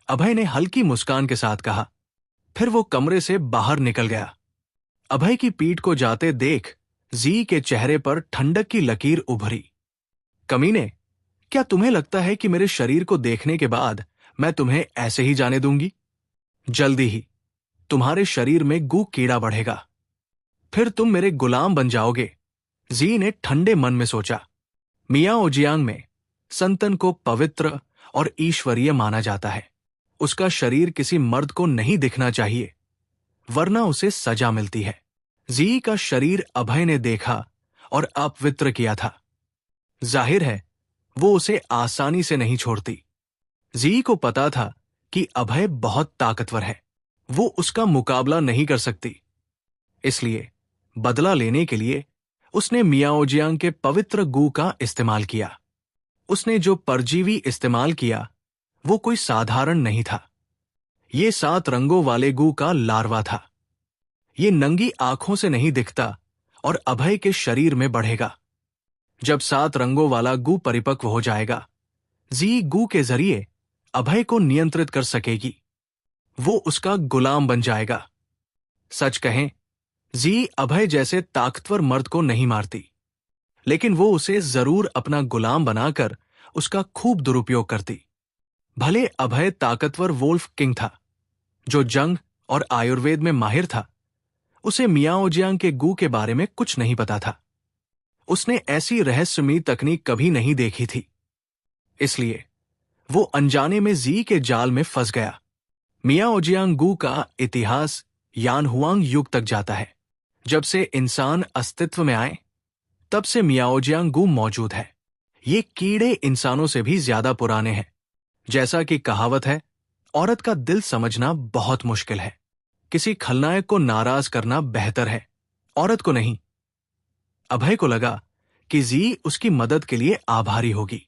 अभय ने हल्की मुस्कान के साथ कहा। फिर वो कमरे से बाहर निकल गया। अभय की पीठ को जाते देख जी के चेहरे पर ठंडक की लकीर उभरी। कमीने, क्या तुम्हें लगता है कि मेरे शरीर को देखने के बाद मैं तुम्हें ऐसे ही जाने दूंगी? जल्दी ही तुम्हारे शरीर में गू कीड़ा बढ़ेगा, फिर तुम मेरे गुलाम बन जाओगे। जी ने ठंडे मन में सोचा। मियाओजियांग में संतन को पवित्र और ईश्वरीय माना जाता है। उसका शरीर किसी मर्द को नहीं दिखना चाहिए, वरना उसे सजा मिलती है। जी का शरीर अभय ने देखा और अपवित्र किया था। जाहिर है वो उसे आसानी से नहीं छोड़ती। जी को पता था कि अभय बहुत ताकतवर है, वो उसका मुकाबला नहीं कर सकती। इसलिए बदला लेने के लिए उसने मियाओजियांग के पवित्र गू का इस्तेमाल किया। उसने जो परजीवी इस्तेमाल किया वो कोई साधारण नहीं था। ये 7 रंगों वाले गू का लार्वा था। ये नंगी आंखों से नहीं दिखता और अभय के शरीर में बढ़ेगा। जब 7 रंगों वाला गू परिपक्व हो जाएगा, जी गू के जरिए अभय को नियंत्रित कर सकेगी। वो उसका गुलाम बन जाएगा। सच कहें, जी अभय जैसे ताकतवर मर्द को नहीं मारती, लेकिन वो उसे जरूर अपना गुलाम बनाकर उसका खूब दुरुपयोग करती। भले अभय ताकतवर वोल्फ किंग था, जो जंग और आयुर्वेद में माहिर था, उसे मियाओजियांग के गू के बारे में कुछ नहीं पता था। उसने ऐसी रहस्यमयी तकनीक कभी नहीं देखी थी। इसलिए वो अनजाने में जी के जाल में फंस गया। मियाओजियांग गू का इतिहास यानहुआंग युग तक जाता है। जब से इंसान अस्तित्व में आए, तब से मियाओजियांग गू मौजूद है। ये कीड़े इंसानों से भी ज्यादा पुराने हैं। जैसा कि कहावत है, औरत का दिल समझना बहुत मुश्किल है। किसी खलनायक को नाराज करना बेहतर है, औरत को नहीं। अभय को लगा कि जी उसकी मदद के लिए आभारी होगी।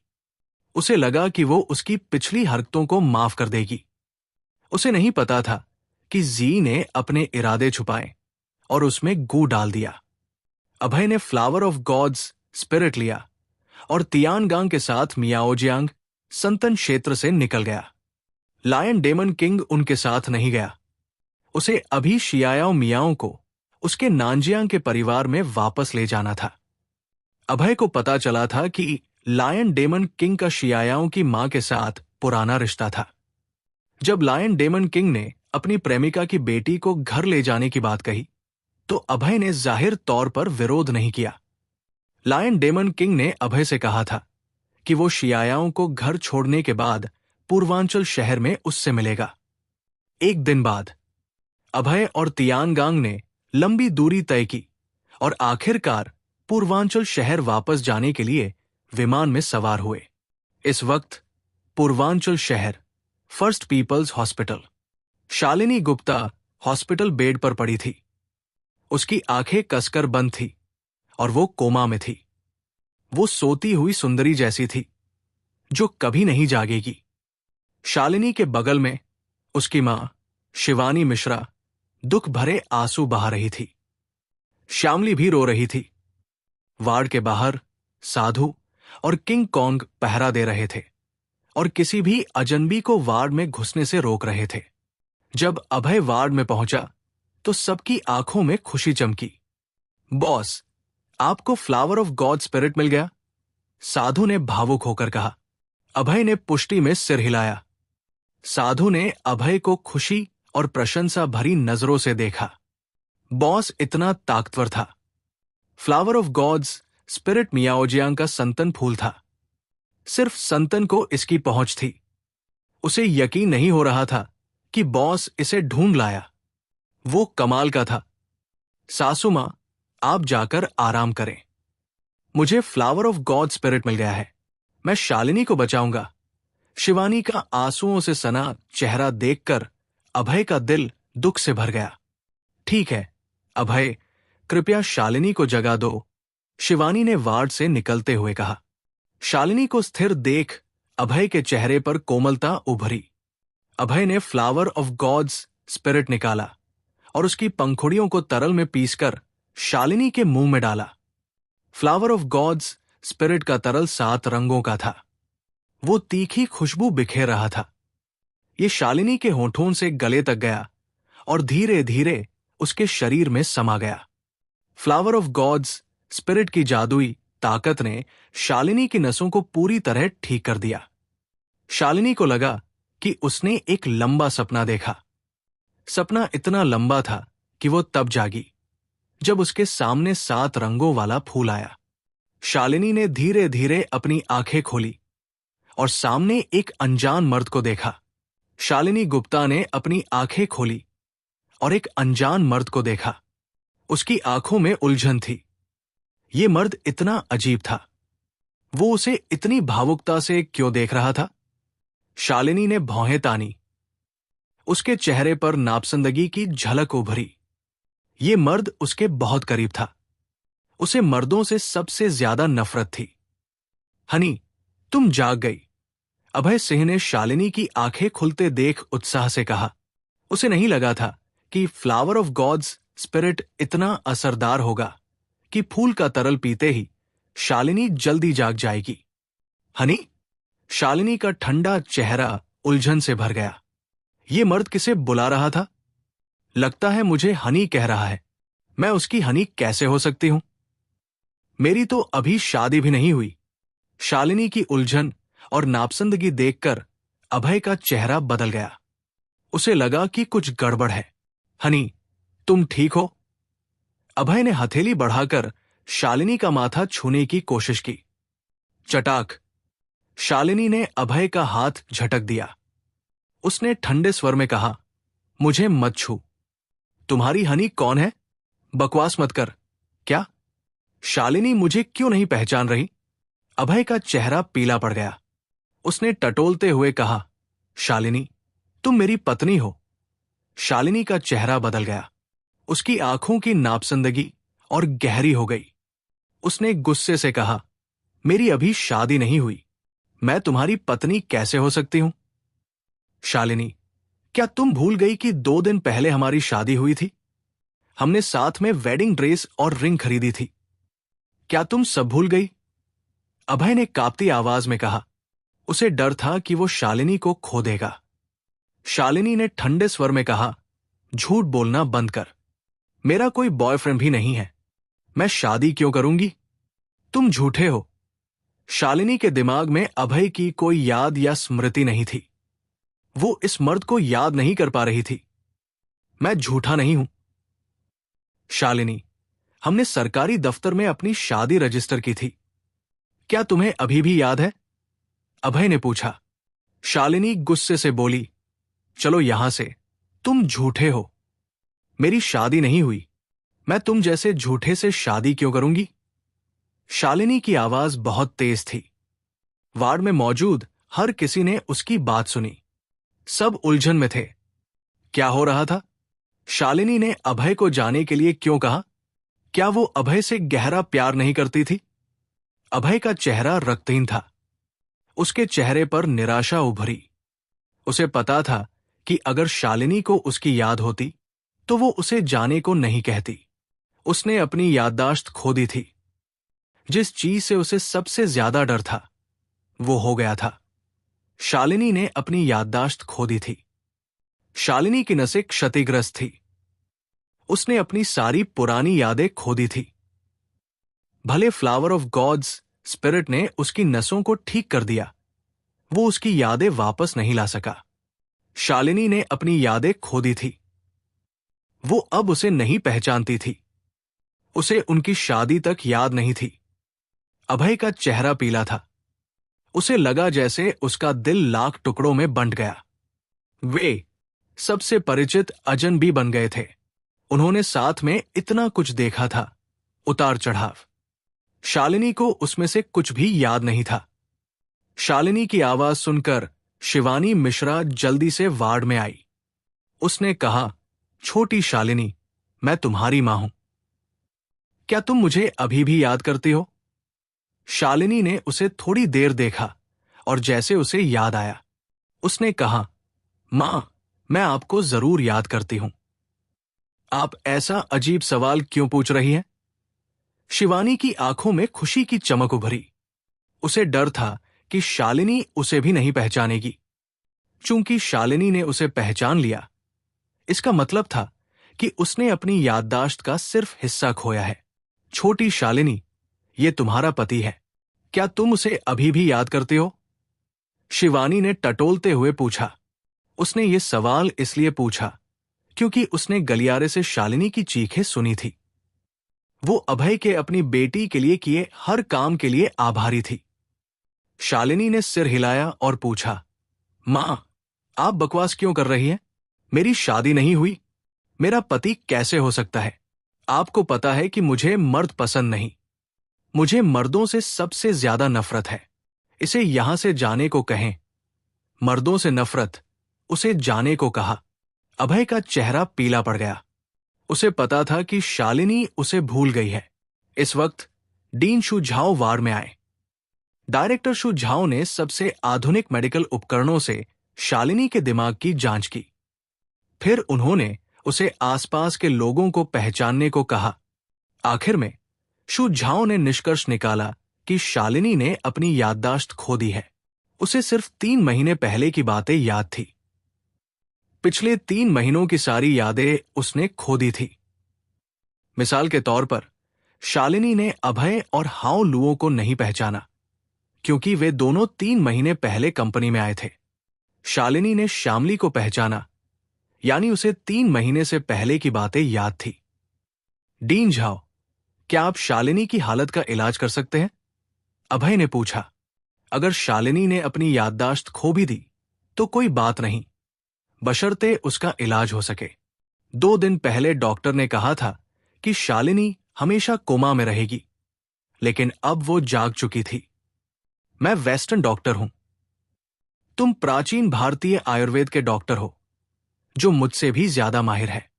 उसे लगा कि वो उसकी पिछली हरकतों को माफ कर देगी। उसे नहीं पता था कि जी ने अपने इरादे छुपाए और उसमें गू डाल दिया। अभय ने फ्लावर ऑफ गॉड्स स्पिरिट लिया और तियानगांग के साथ मियाओजियांग संतन क्षेत्र से निकल गया। लायन डेमन किंग उनके साथ नहीं गया। उसे अभी शियाओ मियाओ को उसके नानजियांग के परिवार में वापस ले जाना था। अभय को पता चला था कि लायन डेमन किंग का शियाओं की मां के साथ पुराना रिश्ता था। जब लायन डेमन किंग ने अपनी प्रेमिका की बेटी को घर ले जाने की बात कही, तो अभय ने जाहिर तौर पर विरोध नहीं किया। लायन डेमन किंग ने अभय से कहा था कि वो शियाओं को घर छोड़ने के बाद पूर्वांचल शहर में उससे मिलेगा। एक दिन बाद अभय और तियानगांग ने लंबी दूरी तय की और आखिरकार पूर्वांचल शहर वापस जाने के लिए विमान में सवार हुए। इस वक्त पूर्वांचल शहर first people's hospital, Shalini Gupta hospital bed पर पड़ी थी। उसकी आंखें कसकर बंद थी और वो कोमा में थी। वो सोती हुई सुंदरी जैसी थी, जो कभी नहीं जागेगी। शालिनी के बगल में उसकी मां शिवानी मिश्रा दुख भरे आंसू बहा रही थी। श्यामली भी रो रही थी। वार्ड के बाहर साधु और किंग कॉन्ग पहरा दे रहे थे और किसी भी अजनबी को वार्ड में घुसने से रोक रहे थे। जब अभय वार्ड में पहुंचा, तो सबकी आंखों में खुशी चमकी। बॉस, आपको फ्लावर ऑफ गॉड स्पिरिट मिल गया, साधु ने भावुक होकर कहा। अभय ने पुष्टि में सिर हिलाया। साधु ने अभय को खुशी और प्रशंसा भरी नजरों से देखा। बॉस इतना ताकतवर था। फ्लावर ऑफ गॉड्स स्पिरिट मियाओजियांग का संतन फूल था। सिर्फ संतन को इसकी पहुंच थी। उसे यकीन नहीं हो रहा था कि बॉस इसे ढूंढ लाया। वो कमाल का था। सासू मां, आप जाकर आराम करें। मुझे फ्लावर ऑफ गॉड स्पिरिट मिल गया है। मैं शालिनी को बचाऊंगा। शिवानी का आंसुओं से सना चेहरा देखकर अभय का दिल दुख से भर गया। ठीक है अभय, कृपया शालिनी को जगा दो, शिवानी ने वार्ड से निकलते हुए कहा। शालिनी को स्थिर देख अभय के चेहरे पर कोमलता उभरी। अभय ने फ्लावर ऑफ गॉड्स स्पिरिट निकाला और उसकी पंखुड़ियों को तरल में पीसकर शालिनी के मुंह में डाला। फ्लावर ऑफ गॉड्स स्पिरिट का तरल 7 रंगों का था। वो तीखी खुशबू बिखेर रहा था। ये शालिनी के होठों से गले तक गया और धीरे धीरे उसके शरीर में समा गया। फ्लावर ऑफ गॉड्स स्पिरिट की जादुई ताकत ने शालिनी की नसों को पूरी तरह ठीक कर दिया। शालिनी को लगा कि उसने एक लंबा सपना देखा। सपना इतना लंबा था कि वो तब जागी जब उसके सामने 7 रंगों वाला फूल आया। शालिनी ने धीरे धीरे अपनी आंखें खोली और सामने एक अनजान मर्द को देखा। शालिनी गुप्ता ने अपनी आंखें खोली और एक अनजान मर्द को देखा। उसकी आंखों में उलझन थी। ये मर्द इतना अजीब था। वो उसे इतनी भावुकता से क्यों देख रहा था? शालिनी ने भौहें तानी। उसके चेहरे पर नापसंदगी की झलक उभरी। ये मर्द उसके बहुत करीब था। उसे मर्दों से सबसे ज्यादा नफरत थी। हनी, तुम जाग गई, अभय सिंह ने शालिनी की आंखें खुलते देख उत्साह से कहा। उसे नहीं लगा था कि फ्लावर ऑफ गॉड्स स्पिरिट इतना असरदार होगा कि फूल का तरल पीते ही शालिनी जल्दी जाग जाएगी। हनी? शालिनी का ठंडा चेहरा उलझन से भर गया। ये मर्द किसे बुला रहा था? लगता है मुझे हनी कह रहा है। मैं उसकी हनी कैसे हो सकती हूं? मेरी तो अभी शादी भी नहीं हुई। शालिनी की उलझन और नापसंदगी देखकर अभय का चेहरा बदल गया। उसे लगा कि कुछ गड़बड़ है। हनी, तुम ठीक हो? अभय ने हथेली बढ़ाकर शालिनी का माथा छूने की कोशिश की। चटाक! शालिनी ने अभय का हाथ झटक दिया। उसने ठंडे स्वर में कहा, मुझे मत छू। तुम्हारी हनी कौन है? बकवास मत कर। क्या? शालिनी मुझे क्यों नहीं पहचान रही? अभय का चेहरा पीला पड़ गया। उसने टटोलते हुए कहा, शालिनी, तुम मेरी पत्नी हो। शालिनी का चेहरा बदल गया। उसकी आंखों की नापसंदगी और गहरी हो गई। उसने गुस्से से कहा, मेरी अभी शादी नहीं हुई। मैं तुम्हारी पत्नी कैसे हो सकती हूं? शालिनी, क्या तुम भूल गई कि 2 दिन पहले हमारी शादी हुई थी? हमने साथ में वेडिंग ड्रेस और रिंग खरीदी थी। क्या तुम सब भूल गई? अभय ने कांपती आवाज में कहा। उसे डर था कि वो शालिनी को खो देगा। शालिनी ने ठंडे स्वर में कहा, झूठ बोलना बंद कर। मेरा कोई बॉयफ्रेंड भी नहीं है। मैं शादी क्यों करूंगी? तुम झूठे हो। शालिनी के दिमाग में अभय की कोई याद या स्मृति नहीं थी। वो इस मर्द को याद नहीं कर पा रही थी। मैं झूठा नहीं हूं। शालिनी, हमने सरकारी दफ्तर में अपनी शादी रजिस्टर की थी। क्या तुम्हें अभी भी याद है? अभय ने पूछा। शालिनी गुस्से से बोली, चलो यहां से। तुम झूठे हो। मेरी शादी नहीं हुई। मैं तुम जैसे झूठे से शादी क्यों करूंगी? शालिनी की आवाज बहुत तेज थी। वार्ड में मौजूद हर किसी ने उसकी बात सुनी। सब उलझन में थे। क्या हो रहा था? शालिनी ने अभय को जाने के लिए क्यों कहा? क्या वो अभय से गहरा प्यार नहीं करती थी? अभय का चेहरा रक्तहीन था। उसके चेहरे पर निराशा उभरी। उसे पता था कि अगर शालिनी को उसकी याद होती तो वो उसे जाने को नहीं कहती। उसने अपनी याददाश्त खो दी थी। जिस चीज से उसे सबसे ज्यादा डर था वो हो गया था। शालिनी ने अपनी याददाश्त खो दी थी। शालिनी की नसें क्षतिग्रस्त थी। उसने अपनी सारी पुरानी यादें खो दी थी। भले फ्लावर ऑफ गॉड्स स्पिरिट ने उसकी नसों को ठीक कर दिया, वो उसकी यादें वापस नहीं ला सका। शालिनी ने अपनी यादें खो दी थी। वो अब उसे नहीं पहचानती थी। उसे उनकी शादी तक याद नहीं थी। अभय का चेहरा पीला था। उसे लगा जैसे उसका दिल लाख टुकड़ों में बंट गया। वे सबसे परिचित अजन भी बन गए थे। उन्होंने साथ में इतना कुछ देखा था, उतार चढ़ाव। शालिनी को उसमें से कुछ भी याद नहीं था। शालिनी की आवाज सुनकर शिवानी मिश्रा जल्दी से वार्ड में आई। उसने कहा, छोटी शालिनी, मैं तुम्हारी मां हूं। क्या तुम मुझे अभी भी याद करती हो? शालिनी ने उसे थोड़ी देर देखा और जैसे उसे याद आया, उसने कहा, मां, मैं आपको जरूर याद करती हूं। आप ऐसा अजीब सवाल क्यों पूछ रही हैं? शिवानी की आंखों में खुशी की चमक उभरी। उसे डर था कि शालिनी उसे भी नहीं पहचानेगी। चूंकि शालिनी ने उसे पहचान लिया, इसका मतलब था कि उसने अपनी याददाश्त का सिर्फ हिस्सा खोया है। छोटी शालिनी, ये तुम्हारा पति है। क्या तुम उसे अभी भी याद करते हो? शिवानी ने टटोलते हुए पूछा। उसने ये सवाल इसलिए पूछा क्योंकि उसने गलियारे से शालिनी की चीखें सुनी थी। वो अभय के अपनी बेटी के लिए किए हर काम के लिए आभारी थी। शालिनी ने सिर हिलाया और पूछा, मां, आप बकवास क्यों कर रही हैं? मेरी शादी नहीं हुई। मेरा पति कैसे हो सकता है? आपको पता है कि मुझे मर्द पसंद नहीं। मुझे मर्दों से सबसे ज्यादा नफरत है। इसे यहां से जाने को कहें। मर्दों से नफरत, उसे जाने को कहा। अभय का चेहरा पीला पड़ गया। उसे पता था कि शालिनी उसे भूल गई है। इस वक्त डीन शु झाओ वार्ड में आए। डायरेक्टर शु झाओ ने सबसे आधुनिक मेडिकल उपकरणों से शालिनी के दिमाग की जांच की। फिर उन्होंने उसे आसपास के लोगों को पहचानने को कहा। आखिर में शु झाओ ने निष्कर्ष निकाला कि शालिनी ने अपनी याददाश्त खो दी है। उसे सिर्फ 3 महीने पहले की बातें याद थी। पिछले 3 महीनों की सारी यादें उसने खो दी थी। मिसाल के तौर पर शालिनी ने अभय और हाओ लुओ को नहीं पहचाना, क्योंकि वे दोनों 3 महीने पहले कंपनी में आए थे। शालिनी ने श्यामली को पहचाना, यानी उसे 3 महीने से पहले की बातें याद थी। डीन झाओ, क्या आप शालिनी की हालत का इलाज कर सकते हैं? अभय ने पूछा। अगर शालिनी ने अपनी याददाश्त खो भी दी तो कोई बात नहीं, बशर्ते उसका इलाज हो सके। 2 दिन पहले डॉक्टर ने कहा था कि शालिनी हमेशा कोमा में रहेगी, लेकिन अब वो जाग चुकी थी। मैं वेस्टर्न डॉक्टर हूं। तुम प्राचीन भारतीय आयुर्वेद के डॉक्टर हो, जो मुझसे भी ज्यादा माहिर है।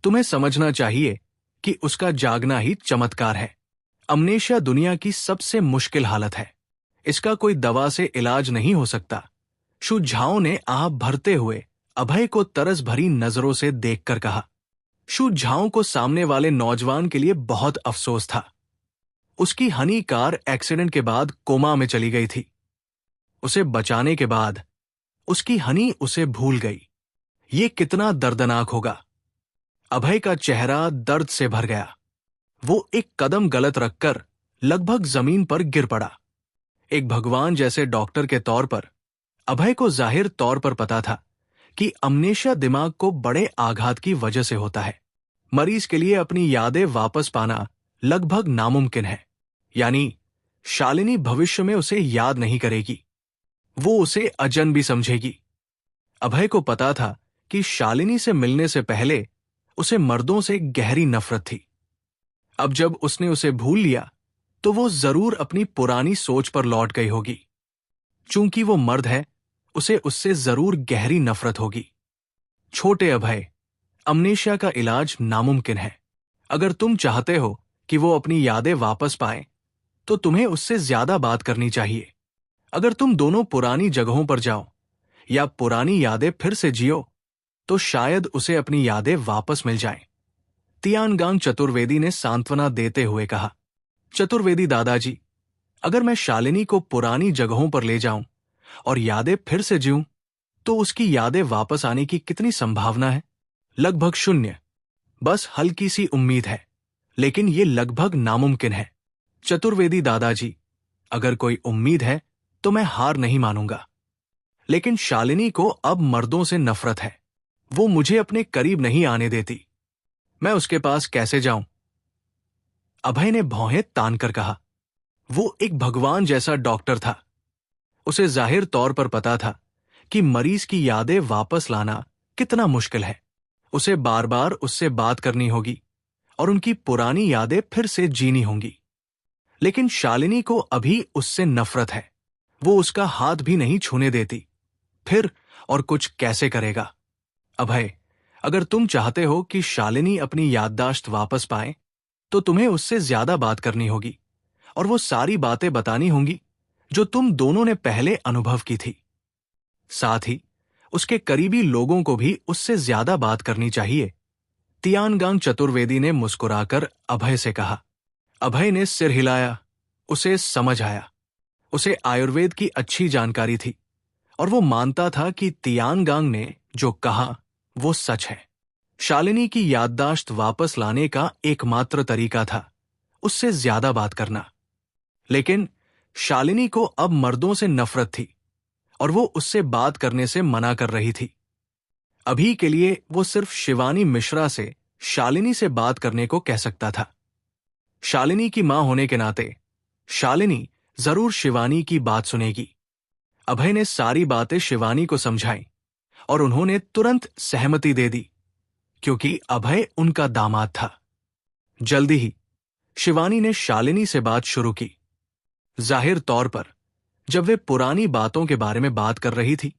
तुम्हें समझना चाहिए कि उसका जागना ही चमत्कार है। अमनेशिया दुनिया की सबसे मुश्किल हालत है। इसका कोई दवा से इलाज नहीं हो सकता। शु झाओ ने आह भरते हुए अभय को तरस भरी नजरों से देखकर कहा। शु झाओ को सामने वाले नौजवान के लिए बहुत अफसोस था। उसकी हनी कार एक्सीडेंट के बाद कोमा में चली गई थी। उसे बचाने के बाद उसकी हनी उसे भूल गई। ये कितना दर्दनाक होगा। अभय का चेहरा दर्द से भर गया। वो एक कदम गलत रखकर लगभग जमीन पर गिर पड़ा। एक भगवान जैसे डॉक्टर के तौर पर अभय को जाहिर तौर पर पता था कि अमनेशिया दिमाग को बड़े आघात की वजह से होता है। मरीज के लिए अपनी यादें वापस पाना लगभग नामुमकिन है। यानी शालिनी भविष्य में उसे याद नहीं करेगी, वो उसे अजनबी समझेगी। अभय को पता था कि शालिनी से मिलने से पहले उसे मर्दों से गहरी नफरत थी। अब जब उसने उसे भूल लिया तो वो जरूर अपनी पुरानी सोच पर लौट गई होगी। चूंकि वो मर्द है, उसे उससे जरूर गहरी नफरत होगी। छोटे अभय, अमनेशिया का इलाज नामुमकिन है। अगर तुम चाहते हो कि वो अपनी यादें वापस पाए, तो तुम्हें उससे ज्यादा बात करनी चाहिए। अगर तुम दोनों पुरानी जगहों पर जाओ या पुरानी यादें फिर से जियो, तो शायद उसे अपनी यादें वापस मिल जाएं। तियानगांग चतुर्वेदी ने सांत्वना देते हुए कहा। चतुर्वेदी दादाजी, अगर मैं शालिनी को पुरानी जगहों पर ले जाऊं और यादें फिर से जीऊं, तो उसकी यादें वापस आने की कितनी संभावना है? लगभग 0। बस हल्की सी उम्मीद है, लेकिन ये लगभग नामुमकिन है। चतुर्वेदी दादाजी, अगर कोई उम्मीद है तो मैं हार नहीं मानूंगा। लेकिन शालिनी को अब मर्दों से नफरत है। वो मुझे अपने करीब नहीं आने देती। मैं उसके पास कैसे जाऊं? अभय ने भौहें तानकर कहा। वो एक भगवान जैसा डॉक्टर था। उसे जाहिर तौर पर पता था कि मरीज की यादें वापस लाना कितना मुश्किल है। उसे बार बार उससे बात करनी होगी और उनकी पुरानी यादें फिर से जीनी होंगी। लेकिन शालिनी को अभी उससे नफरत है। वो उसका हाथ भी नहीं छूने देती। फिर और कुछ कैसे करेगा? अभय, अगर तुम चाहते हो कि शालिनी अपनी याददाश्त वापस पाए, तो तुम्हें उससे ज्यादा बात करनी होगी और वो सारी बातें बतानी होंगी जो तुम दोनों ने पहले अनुभव की थी। साथ ही उसके करीबी लोगों को भी उससे ज्यादा बात करनी चाहिए। तियानगांग चतुर्वेदी ने मुस्कुराकर अभय से कहा। अभय ने सिर हिलाया। उसे समझ आया। उसे आयुर्वेद की अच्छी जानकारी थी और वो मानता था कि तियानगांग ने जो कहा वो सच है। शालिनी की याददाश्त वापस लाने का एकमात्र तरीका था उससे ज्यादा बात करना। लेकिन शालिनी को अब मर्दों से नफरत थी और वो उससे बात करने से मना कर रही थी। अभी के लिए वो सिर्फ शिवानी मिश्रा से शालिनी से बात करने को कह सकता था। शालिनी की मां होने के नाते शालिनी जरूर शिवानी की बात सुनेगी। अभय ने सारी बातें शिवानी को समझाई और उन्होंने तुरंत सहमति दे दी, क्योंकि अभय उनका दामाद था। जल्दी ही शिवानी ने शालिनी से बात शुरू की। जाहिर तौर पर जब वे पुरानी बातों के बारे में बात कर रही थी,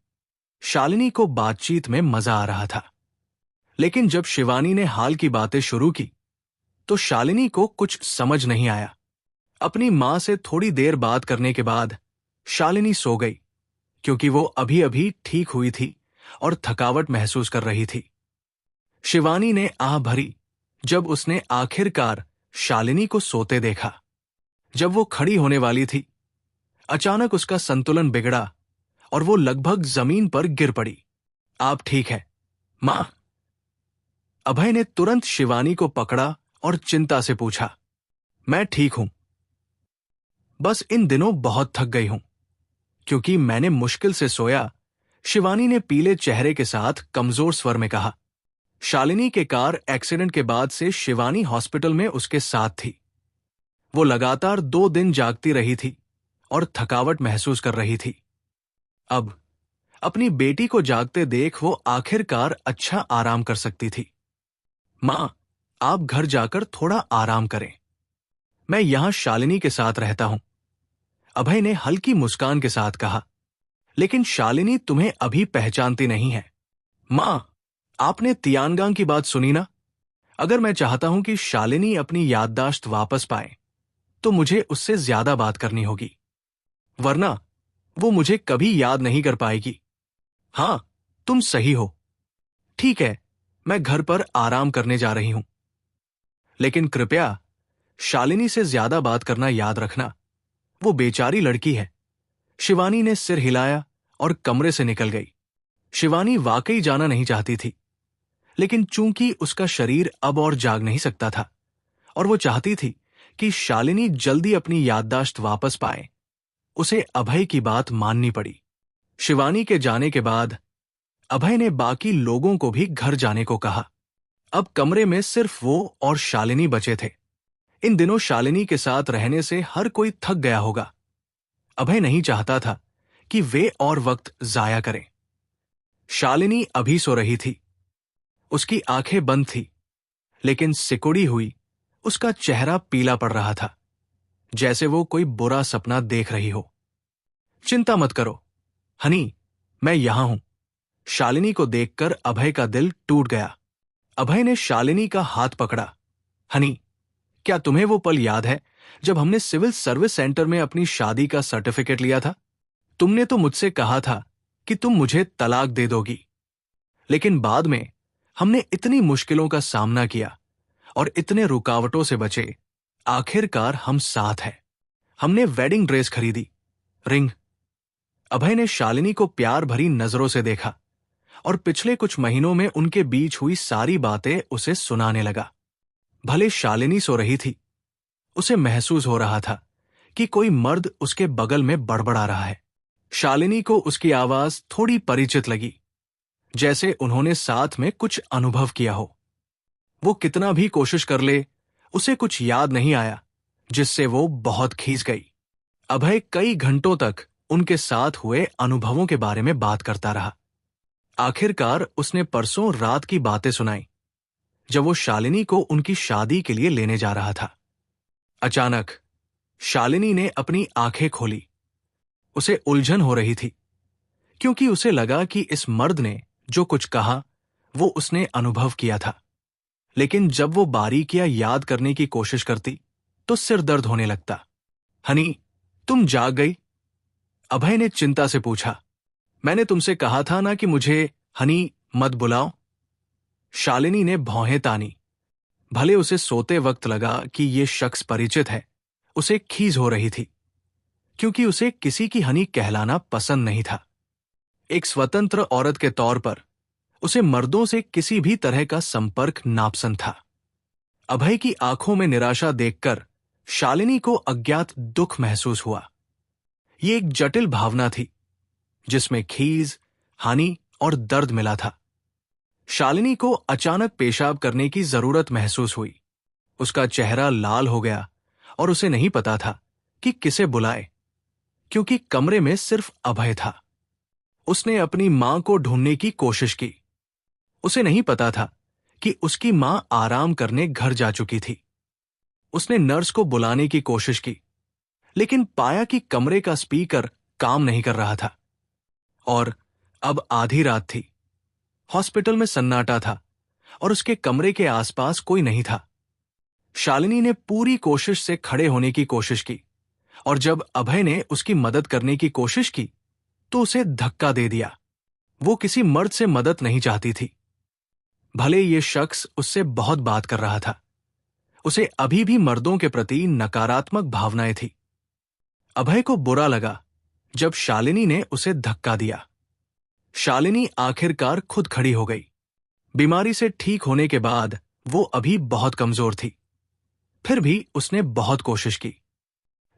शालिनी को बातचीत में मजा आ रहा था। लेकिन जब शिवानी ने हाल की बातें शुरू की, तो शालिनी को कुछ समझ नहीं आया। अपनी मां से थोड़ी देर बात करने के बाद शालिनी सो गई, क्योंकि वो अभी अभी ठीक हुई थी और थकावट महसूस कर रही थी। शिवानी ने आह भरी जब उसने आखिरकार शालिनी को सोते देखा। जब वो खड़ी होने वाली थी, अचानक उसका संतुलन बिगड़ा और वो लगभग जमीन पर गिर पड़ी। आप ठीक है, मां? अभय ने तुरंत शिवानी को पकड़ा और चिंता से पूछा। मैं ठीक हूं, बस इन दिनों बहुत थक गई हूं क्योंकि मैंने मुश्किल से सोया, शिवानी ने पीले चेहरे के साथ कमजोर स्वर में कहा। शालिनी के कार एक्सीडेंट के बाद से शिवानी हॉस्पिटल में उसके साथ थी। वो लगातार 2 दिन जागती रही थी और थकावट महसूस कर रही थी। अब अपनी बेटी को जागते देख वो आखिरकार अच्छा आराम कर सकती थी। मां, आप घर जाकर थोड़ा आराम करें, मैं यहां शालिनी के साथ रहता हूं, अभय ने हल्की मुस्कान के साथ कहा। लेकिन शालिनी तुम्हें अभी पहचानती नहीं है। मां, आपने तियानगांग की बात सुनी ना? अगर मैं चाहता हूं कि शालिनी अपनी याददाश्त वापस पाए तो मुझे उससे ज्यादा बात करनी होगी, वरना वो मुझे कभी याद नहीं कर पाएगी। हां, तुम सही हो। ठीक है, मैं घर पर आराम करने जा रही हूं, लेकिन कृपया शालिनी से ज्यादा बात करना याद रखना, वो बेचारी लड़की है। शिवानी ने सिर हिलाया और कमरे से निकल गई। शिवानी वाकई जाना नहीं चाहती थी, लेकिन चूंकि उसका शरीर अब और जाग नहीं सकता था और वो चाहती थी कि शालिनी जल्दी अपनी याददाश्त वापस पाए, उसे अभय की बात माननी पड़ी। शिवानी के जाने के बाद अभय ने बाकी लोगों को भी घर जाने को कहा। अब कमरे में सिर्फ वो और शालिनी बचे थे। इन दिनों शालिनी के साथ रहने से हर कोई थक गया होगा। अभय नहीं चाहता था कि वे और वक्त जाया करें। शालिनी अभी सो रही थी। उसकी आंखें बंद थी, लेकिन सिकुड़ी हुई उसका चेहरा पीला पड़ रहा था, जैसे वो कोई बुरा सपना देख रही हो। चिंता मत करो हनी, मैं यहां हूं। शालिनी को देखकर अभय का दिल टूट गया। अभय ने शालिनी का हाथ पकड़ा। हनी, क्या तुम्हें वो पल याद है जब हमने सिविल सर्विस सेंटर में अपनी शादी का सर्टिफिकेट लिया था? तुमने तो मुझसे कहा था कि तुम मुझे तलाक दे दोगी, लेकिन बाद में हमने इतनी मुश्किलों का सामना किया और इतने रुकावटों से बचे, आखिरकार हम साथ हैं। हमने वेडिंग ड्रेस खरीदी, रिंग। अभय ने शालिनी को प्यार भरी नजरों से देखा और पिछले कुछ महीनों में उनके बीच हुई सारी बातें उसे सुनाने लगा। भले शालिनी सो रही थी, उसे महसूस हो रहा था कि कोई मर्द उसके बगल में बड़बड़ा रहा है। शालिनी को उसकी आवाज थोड़ी परिचित लगी, जैसे उन्होंने साथ में कुछ अनुभव किया हो। वो कितना भी कोशिश कर ले, उसे कुछ याद नहीं आया, जिससे वो बहुत खींच गई। अभय कई घंटों तक उनके साथ हुए अनुभवों के बारे में बात करता रहा। आखिरकार उसने परसों रात की बातें सुनाई, जब वो शालिनी को उनकी शादी के लिए लेने जा रहा था। अचानक शालिनी ने अपनी आंखें खोली। उसे उलझन हो रही थी, क्योंकि उसे लगा कि इस मर्द ने जो कुछ कहा वो उसने अनुभव किया था, लेकिन जब वो बारीकियां याद करने की कोशिश करती तो सिर दर्द होने लगता। हनी, तुम जाग गई? अभय ने चिंता से पूछा। मैंने तुमसे कहा था ना कि मुझे हनी मत बुलाओ। शालिनी ने भौहें तानी। भले उसे सोते वक्त लगा कि ये शख्स परिचित है, उसे खीज हो रही थी, क्योंकि उसे किसी की हनी कहलाना पसंद नहीं था। एक स्वतंत्र औरत के तौर पर उसे मर्दों से किसी भी तरह का संपर्क नापसंद था। अभय की आंखों में निराशा देखकर शालिनी को अज्ञात दुख महसूस हुआ। ये एक जटिल भावना थी, जिसमें खीज, हानि और दर्द मिला था। शालिनी को अचानक पेशाब करने की जरूरत महसूस हुई। उसका चेहरा लाल हो गया और उसे नहीं पता था कि किसे बुलाए, क्योंकि कमरे में सिर्फ अभय था। उसने अपनी मां को ढूंढने की कोशिश की। उसे नहीं पता था कि उसकी मां आराम करने घर जा चुकी थी। उसने नर्स को बुलाने की कोशिश की, लेकिन पाया कि कमरे का स्पीकर काम नहीं कर रहा था और अब आधी रात थी। हॉस्पिटल में सन्नाटा था और उसके कमरे के आसपास कोई नहीं था। शालिनी ने पूरी कोशिश से खड़े होने की कोशिश की और जब अभय ने उसकी मदद करने की कोशिश की तो उसे धक्का दे दिया। वो किसी मर्द से मदद नहीं चाहती थी। भले ये शख्स उससे बहुत बात कर रहा था, उसे अभी भी मर्दों के प्रति नकारात्मक भावनाएं थी। अभय को बुरा लगा जब शालिनी ने उसे धक्का दिया। शालिनी आखिरकार खुद खड़ी हो गई। बीमारी से ठीक होने के बाद वो अभी बहुत कमजोर थी, फिर भी उसने बहुत कोशिश की।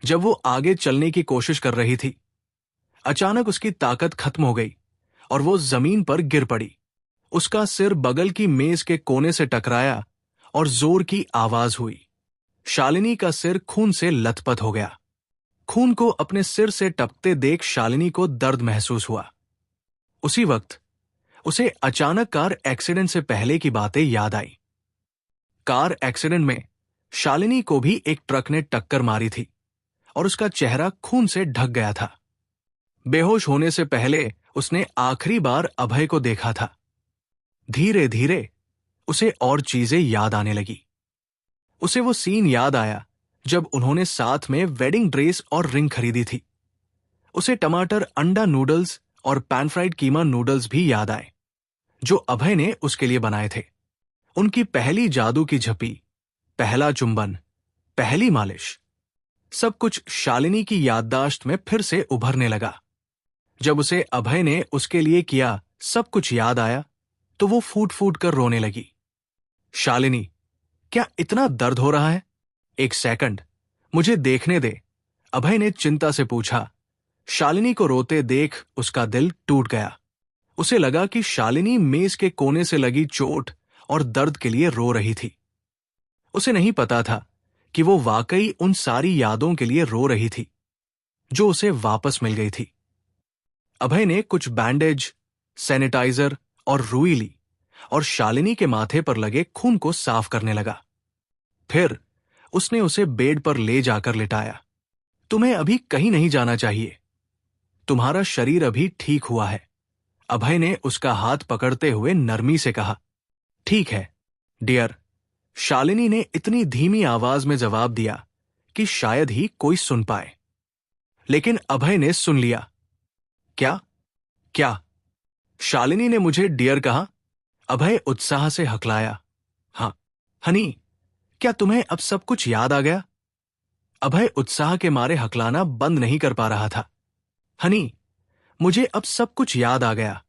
जब वो आगे चलने की कोशिश कर रही थी, अचानक उसकी ताकत खत्म हो गई और वो जमीन पर गिर पड़ी। उसका सिर बगल की मेज के कोने से टकराया और जोर की आवाज हुई। शालिनी का सिर खून से लथपथ हो गया। खून को अपने सिर से टपकते देख शालिनी को दर्द महसूस हुआ। उसी वक्त उसे अचानक कार एक्सीडेंट से पहले की बातें याद आई। कार एक्सीडेंट में शालिनी को भी एक ट्रक ने टक्कर मारी थी और उसका चेहरा खून से ढक गया था। बेहोश होने से पहले उसने आखिरी बार अभय को देखा था। धीरे धीरे उसे और चीजें याद आने लगी। उसे वो सीन याद आया जब उन्होंने साथ में वेडिंग ड्रेस और रिंग खरीदी थी। उसे टमाटर अंडा नूडल्स और पैन फ्राइड कीमा नूडल्स भी याद आए जो अभय ने उसके लिए बनाए थे। उनकी पहली जादू की झपी, पहला चुंबन, पहली मालिश, सब कुछ शालिनी की याददाश्त में फिर से उभरने लगा। जब उसे अभय ने उसके लिए किया सब कुछ याद आया तो वो फूट फूट कर रोने लगी। शालिनी, क्या इतना दर्द हो रहा है? एक सेकंड, मुझे देखने दे, अभय ने चिंता से पूछा। शालिनी को रोते देख उसका दिल टूट गया। उसे लगा कि शालिनी मेज के कोने से लगी चोट और दर्द के लिए रो रही थी। उसे नहीं पता था कि वो वाकई उन सारी यादों के लिए रो रही थी जो उसे वापस मिल गई थी। अभय ने कुछ बैंडेज, सैनिटाइजर और रुई ली और शालिनी के माथे पर लगे खून को साफ करने लगा। फिर उसने उसे बेड पर ले जाकर लिटाया। तुम्हें अभी कहीं नहीं जाना चाहिए, तुम्हारा शरीर अभी ठीक हुआ है, अभय ने उसका हाथ पकड़ते हुए नरमी से कहा। ठीक है डियर, शालिनी ने इतनी धीमी आवाज में जवाब दिया कि शायद ही कोई सुन पाए। लेकिन अभय ने सुन लिया। क्या क्या? शालिनी ने मुझे डियर कहा? अभय उत्साह से हकलाया। हाँ हनी, क्या तुम्हें अब सब कुछ याद आ गया? अभय उत्साह के मारे हकलाना बंद नहीं कर पा रहा था। हनी, मुझे अब सब कुछ याद आ गया,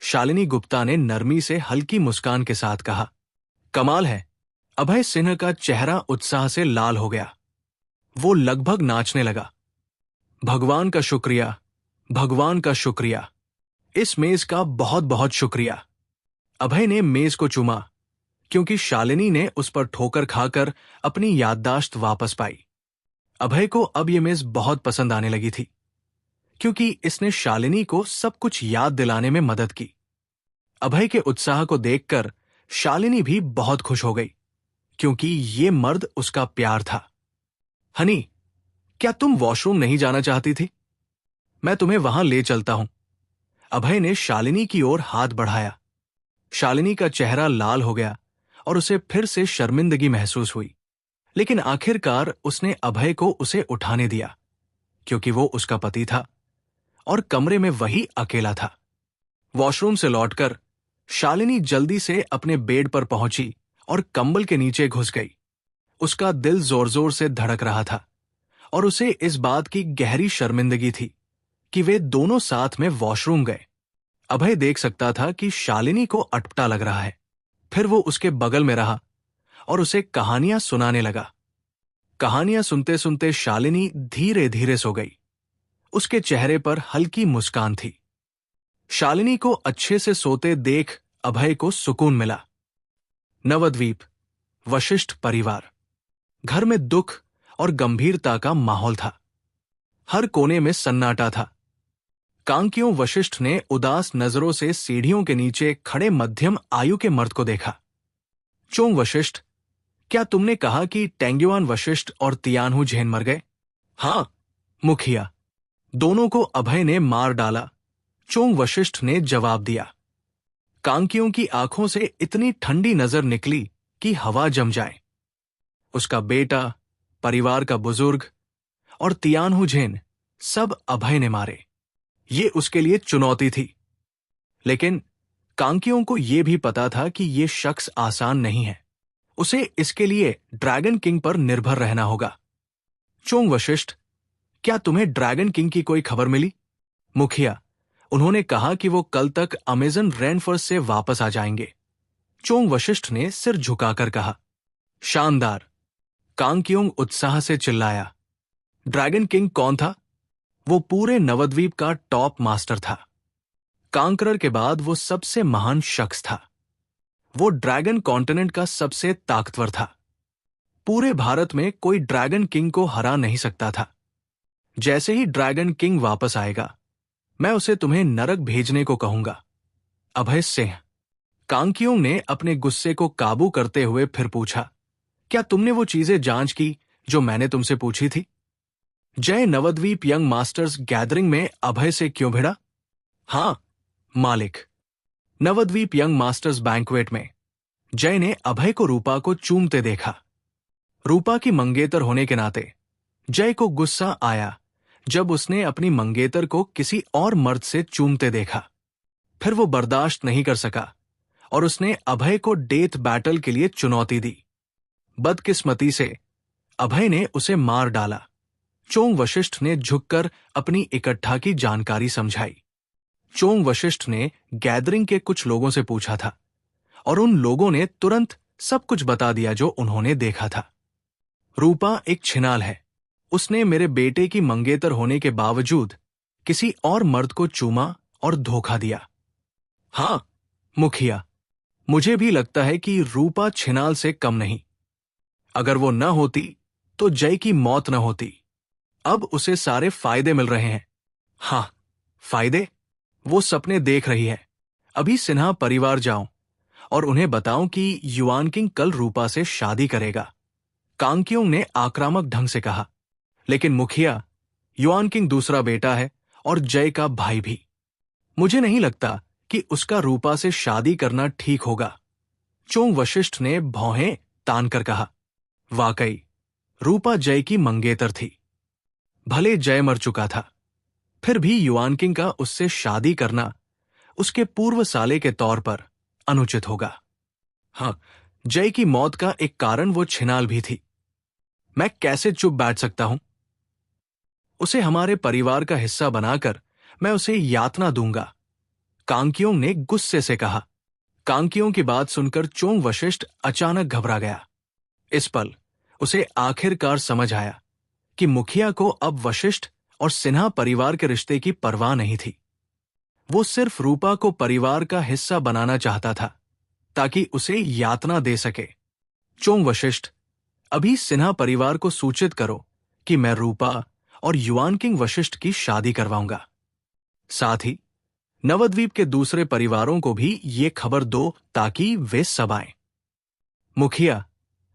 शालिनी गुप्ता ने नरमी से हल्की मुस्कान के साथ कहा। कमाल है। अभय सिन्हा का चेहरा उत्साह से लाल हो गया। वो लगभग नाचने लगा। भगवान का शुक्रिया, भगवान का शुक्रिया, इस मेज का बहुत बहुत शुक्रिया। अभय ने मेज को चूमा क्योंकि शालिनी ने उस पर ठोकर खाकर अपनी याददाश्त वापस पाई। अभय को अब यह मेज बहुत पसंद आने लगी थी क्योंकि इसने शालिनी को सब कुछ याद दिलाने में मदद की। अभय के उत्साह को देखकर शालिनी भी बहुत खुश हो गई क्योंकि ये मर्द उसका प्यार था। हनी, क्या तुम वॉशरूम नहीं जाना चाहती थी? मैं तुम्हें वहां ले चलता हूं। अभय ने शालिनी की ओर हाथ बढ़ाया। शालिनी का चेहरा लाल हो गया और उसे फिर से शर्मिंदगी महसूस हुई, लेकिन आखिरकार उसने अभय को उसे उठाने दिया क्योंकि वो उसका पति था और कमरे में वही अकेला था। वॉशरूम से लौटकर शालिनी जल्दी से अपने बेड पर पहुंची और कंबल के नीचे घुस गई। उसका दिल जोर जोर से धड़क रहा था और उसे इस बात की गहरी शर्मिंदगी थी कि वे दोनों साथ में वॉशरूम गए। अभय देख सकता था कि शालिनी को अटपटा लग रहा है। फिर वो उसके बगल में रहा और उसे कहानियां सुनाने लगा। कहानियां सुनते सुनते शालिनी धीरे धीरे सो गई। उसके चेहरे पर हल्की मुस्कान थी। शालिनी को अच्छे से सोते देख अभय को सुकून मिला। नवद्वीप, वशिष्ठ परिवार। घर में दुख और गंभीरता का माहौल था। हर कोने में सन्नाटा था। कांकियों वशिष्ठ ने उदास नजरों से सीढ़ियों के नीचे खड़े मध्यम आयु के मर्द को देखा। चोंग वशिष्ठ, क्या तुमने कहा कि टेंग्युआन वशिष्ठ और तियानहु झेन मर गए? हाँ मुखिया, दोनों को अभय ने मार डाला, चोंग वशिष्ठ ने जवाब दिया। कांकियों की आंखों से इतनी ठंडी नजर निकली कि हवा जम जाए। उसका बेटा, परिवार का बुजुर्ग और तियानहु झेन सब अभय ने मारे। ये उसके लिए चुनौती थी। लेकिन कांकेयों को यह भी पता था कि यह शख्स आसान नहीं है। उसे इसके लिए ड्रैगन किंग पर निर्भर रहना होगा। चोंग वशिष्ठ, क्या तुम्हें ड्रैगन किंग की कोई खबर मिली? मुखिया, उन्होंने कहा कि वो कल तक अमेजन रेनफॉरेस्ट से वापस आ जाएंगे। चोंग वशिष्ठ ने सिर झुकाकर कहा। शानदार, कांगक्योंग उत्साह से चिल्लाया। ड्रैगन किंग कौन था? वो पूरे नवद्वीप का टॉप मास्टर था। कांकरर के बाद वो सबसे महान शख्स था। वो ड्रैगन कॉन्टिनेंट का सबसे ताकतवर था। पूरे भारत में कोई ड्रैगन किंग को हरा नहीं सकता था। जैसे ही ड्रैगन किंग वापस आएगा, मैं उसे तुम्हें नरक भेजने को कहूंगा। अभय सिंह। कांगक्योंग ने अपने गुस्से को काबू करते हुए फिर पूछा, क्या तुमने वो चीजें जांच की जो मैंने तुमसे पूछी थी? जय नवद्वीप यंग मास्टर्स गैदरिंग में अभय से क्यों भिड़ा? हां मालिक। नवद्वीप यंग मास्टर्स बैंक्वेट में जय ने अभय को रूपा को चूमते देखा। रूपा की मंगेतर होने के नाते जय को गुस्सा आया जब उसने अपनी मंगेतर को किसी और मर्द से चूमते देखा। फिर वो बर्दाश्त नहीं कर सका और उसने अभय को डेथ बैटल के लिए चुनौती दी। बदकिस्मती से अभय ने उसे मार डाला। चोंग वशिष्ठ ने झुककर अपनी इकट्ठा की जानकारी समझाई। चोंग वशिष्ठ ने गैदरिंग के कुछ लोगों से पूछा था और उन लोगों ने तुरंत सब कुछ बता दिया जो उन्होंने देखा था। रूपा एक छिनाल है। उसने मेरे बेटे की मंगेतर होने के बावजूद किसी और मर्द को चूमा और धोखा दिया। हां मुखिया, मुझे भी लगता है कि रूपा छिनाल से कम नहीं। अगर वो न होती तो जय की मौत न होती। अब उसे सारे फायदे मिल रहे हैं। हां, फायदे? वो सपने देख रही है। अभी सिन्हा परिवार जाऊं और उन्हें बताऊं कि युआन किंग कल रूपा से शादी करेगा। कांगक्योंग ने आक्रामक ढंग से कहा। लेकिन मुखिया, युआन किंग दूसरा बेटा है और जय का भाई भी। मुझे नहीं लगता कि उसका रूपा से शादी करना ठीक होगा। चोंग वशिष्ठ ने भौहें तान कर कहा। वाकई रूपा जय की मंगेतर थी। भले जय मर चुका था, फिर भी युआन किंग का उससे शादी करना उसके पूर्व साले के तौर पर अनुचित होगा। हां, जय की मौत का एक कारण वो छिनाल भी थी। मैं कैसे चुप बैठ सकता हूं? उसे हमारे परिवार का हिस्सा बनाकर मैं उसे यातना दूंगा, कांगक्योंग ने गुस्से से कहा। कांगक्योंग की बात सुनकर चोंग वशिष्ठ अचानक घबरा गया। इस पल उसे आखिरकार समझ आया कि मुखिया को अब वशिष्ठ और सिन्हा परिवार के रिश्ते की परवाह नहीं थी। वो सिर्फ रूपा को परिवार का हिस्सा बनाना चाहता था ताकि उसे यातना दे सके। चोंग वशिष्ठ, अभी सिन्हा परिवार को सूचित करो कि मैं रूपा और युआन किंग वशिष्ठ की शादी करवाऊंगा। साथ ही नवद्वीप के दूसरे परिवारों को भी ये खबर दो ताकि वे सब आएं। मुखिया,